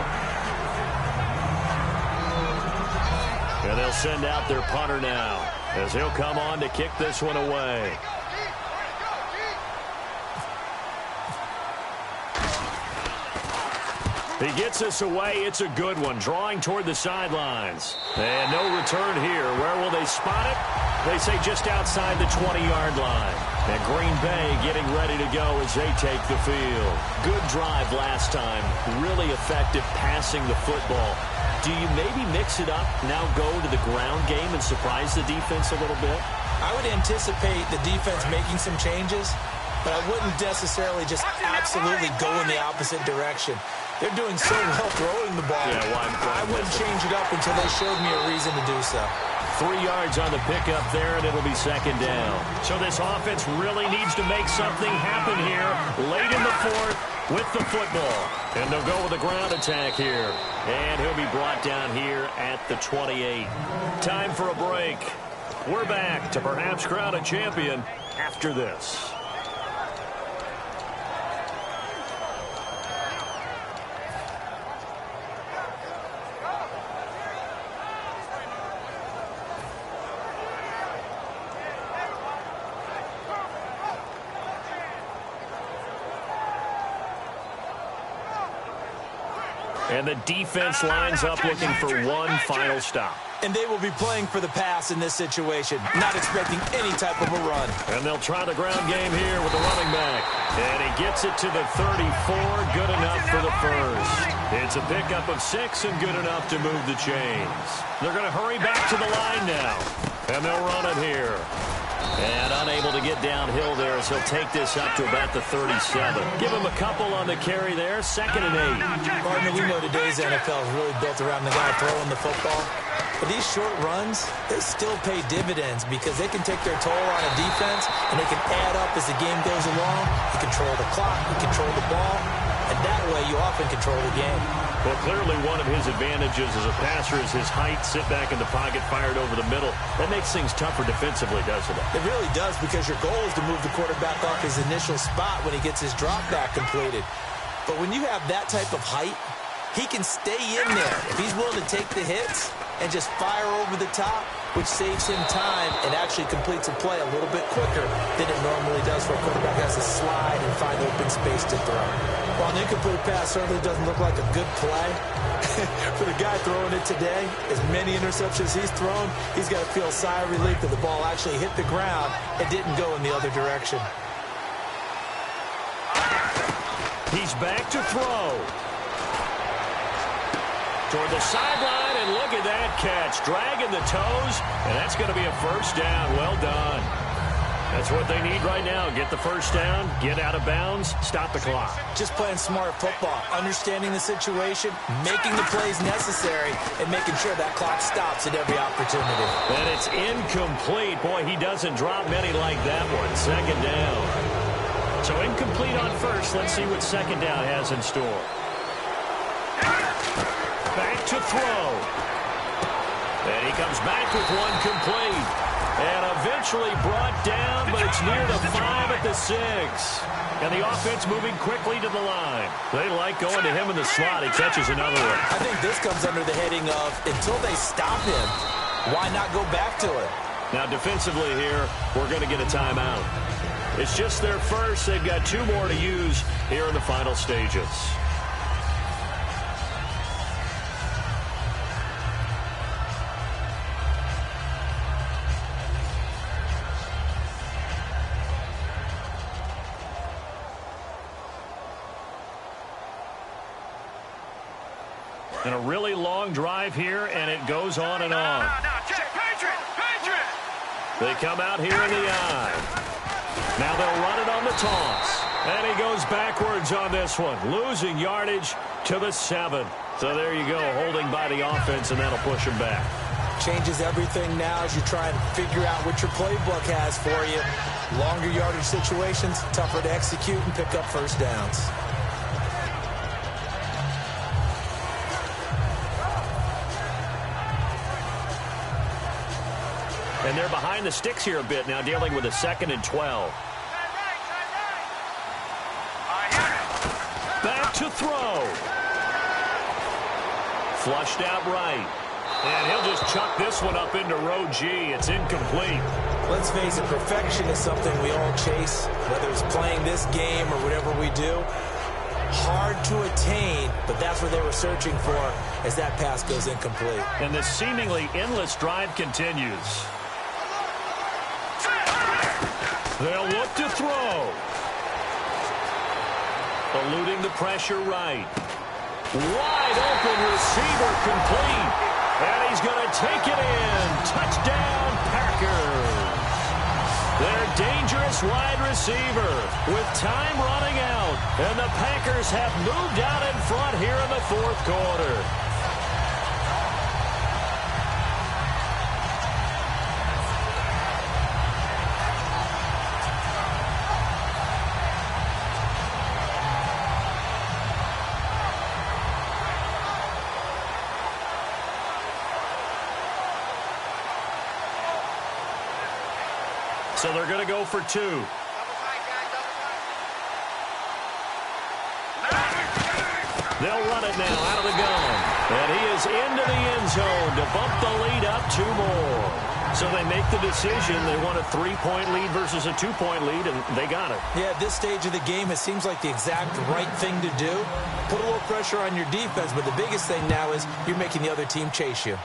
[SPEAKER 3] And they'll send out their punter now as he'll come on to kick this one away. He gets us away. It's a good one. Drawing toward the sidelines. And no return here. Where will they spot it? They say just outside the 20-yard line. And Green Bay getting ready to go as they take the field. Good drive last time. Really effective passing the football. Do you maybe mix it up, now go to the ground game and surprise the defense a little bit?
[SPEAKER 4] I would anticipate the defense making some changes, but I wouldn't necessarily just absolutely go in the opposite direction. They're doing so well throwing the ball.
[SPEAKER 3] Yeah,
[SPEAKER 4] I wouldn't change it up until they showed me a reason to do so.
[SPEAKER 3] 3 yards on the pickup there, and it'll be second down. So this offense really needs to make something happen here late in the fourth with the football. And they'll go with a ground attack here. And he'll be brought down here at the 28. Time for a break. We're back to perhaps crown a champion after this. And the defense lines up looking for one final stop.
[SPEAKER 4] And they will be playing for the pass in this situation, not expecting any type of a run.
[SPEAKER 3] And they'll try the ground game here with the running back. And he gets it to the 34, good enough for the first. It's a pickup of 6 and good enough to move the chains. They're going to hurry back to the line now. And they'll run it here. And unable to get downhill there as he'll take this up to about the 37. Give him a couple on the carry there, 2nd and 8.
[SPEAKER 4] Partner, we know today's NFL is really built around the guy throwing the football. But these short runs, they still pay dividends because they can take their toll on a defense and they can add up as the game goes along. You control the clock, you control the ball, and that way you often control the game.
[SPEAKER 3] Well, clearly one of his advantages as a passer is his height, sit back in the pocket, fired over the middle. That makes things tougher defensively, doesn't it?
[SPEAKER 4] It really does because your goal is to move the quarterback off his initial spot when he gets his drop back completed. But when you have that type of height, he can stay in there. If he's willing to take the hits and just fire over the top, which saves him time and actually completes a play a little bit quicker than it normally does for a quarterback who has to slide and find open space to throw. While an incomplete pass certainly doesn't look like a good play, for the guy throwing it today, as many interceptions he's thrown, he's got to feel a sigh of relief that the ball actually hit the ground and didn't go in the other direction.
[SPEAKER 3] He's back to throw. Toward the sideline, and look at that catch. Dragging the toes, and that's going to be a first down. Well done. That's what they need right now. Get the first down, get out of bounds, stop the clock.
[SPEAKER 4] Just playing smart football, understanding the situation, making the plays necessary, and making sure that clock stops at every opportunity.
[SPEAKER 3] And it's incomplete. Boy, he doesn't drop many like that one. Second down. So incomplete on first. Let's see what second down has in store. Back to throw. And he comes back with one complete. And eventually brought down, but it's near the 5 at the 6. And the offense moving quickly to the line. They like going to him in the slot. He catches another one.
[SPEAKER 4] I think this comes under the heading of, until they stop him, why not go back to it?
[SPEAKER 3] Now defensively here, we're going to get a timeout. It's just their first. They've got 2 more to use here in the final stages. And a really long drive here, and it goes on and on.
[SPEAKER 5] Patriot!
[SPEAKER 3] They come out here in the eye. Now they'll run it on the toss. And he goes backwards on this one, losing yardage to the 7. So there you go, holding by the offense, and that'll push him back.
[SPEAKER 4] Changes everything now as you try and figure out what your playbook has for you. Longer yardage situations, tougher to execute and pick up first downs.
[SPEAKER 3] And they're behind the sticks here a bit now, dealing with a 2nd and 12. Back to throw. Flushed out right. And he'll just chuck this one up into row G. It's incomplete.
[SPEAKER 4] Let's face it, perfection is something we all chase, whether it's playing this game or whatever we do. Hard to attain, but that's what they were searching for as that pass goes incomplete.
[SPEAKER 3] And this seemingly endless drive continues. They'll look to throw. Eluding the pressure right. Wide open receiver complete. And he's going to take it in. Touchdown, Packers. Their dangerous wide receiver with time running out. And the Packers have moved out in front here in the 4th quarter. So they're going to go for 2. They'll run it now out of the gun. And he is into the end zone to bump the lead up 2 more. So they make the decision. They want a 3-point lead versus a 2-point lead, and they got it.
[SPEAKER 4] Yeah, at this stage of the game, it seems like the exact right thing to do. Put a little pressure on your defense, but the biggest thing now is you're making the other team chase you.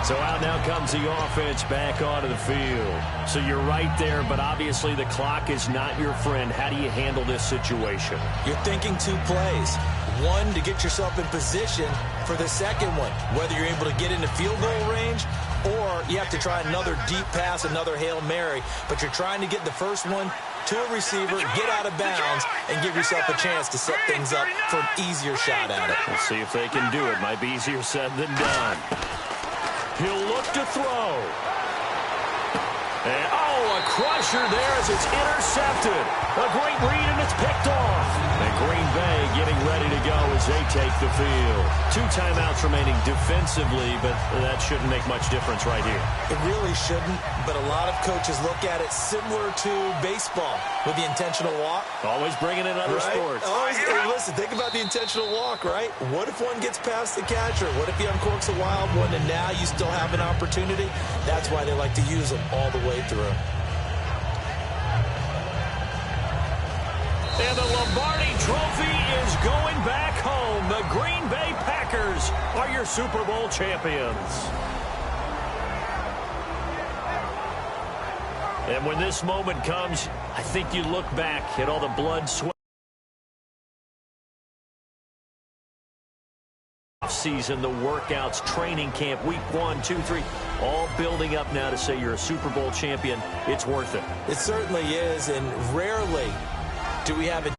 [SPEAKER 3] So out now comes the offense back onto the field. So you're right there, but obviously the clock is not your friend. How do you handle this situation?
[SPEAKER 4] You're thinking 2 plays. One, to get yourself in position for the second one, whether you're able to get into field goal range or you have to try another deep pass, another Hail Mary. But you're trying to get the first one to a receiver, get out of bounds, and give yourself a chance to set things up for an easier shot at it.
[SPEAKER 3] We'll see if they can do it. Might be easier said than done. He'll look to throw. And, a crusher there as it's intercepted. A great read, and it's picked off. And Green Bay getting ready to go as they take the field. 2 timeouts remaining defensively, but that shouldn't make much difference right here.
[SPEAKER 4] It really shouldn't, but a lot of coaches look at it similar to baseball with the intentional walk.
[SPEAKER 3] Always bringing in other sports.
[SPEAKER 4] Always, hey, listen, think about the intentional walk, right? What if one gets past the catcher? What if he uncorks a wild one and now you still have an opportunity? That's why they like to use them all the way through.
[SPEAKER 3] And the Lombardi Trophy is going back home. The Green Bay Packers are your Super Bowl champions. And when this moment comes, I think you look back at all the blood, sweat, season, the workouts, training camp, week 1, 2, 3, all building up now to say you're a Super Bowl champion. It's worth it.
[SPEAKER 4] It certainly is, and rarely do we have a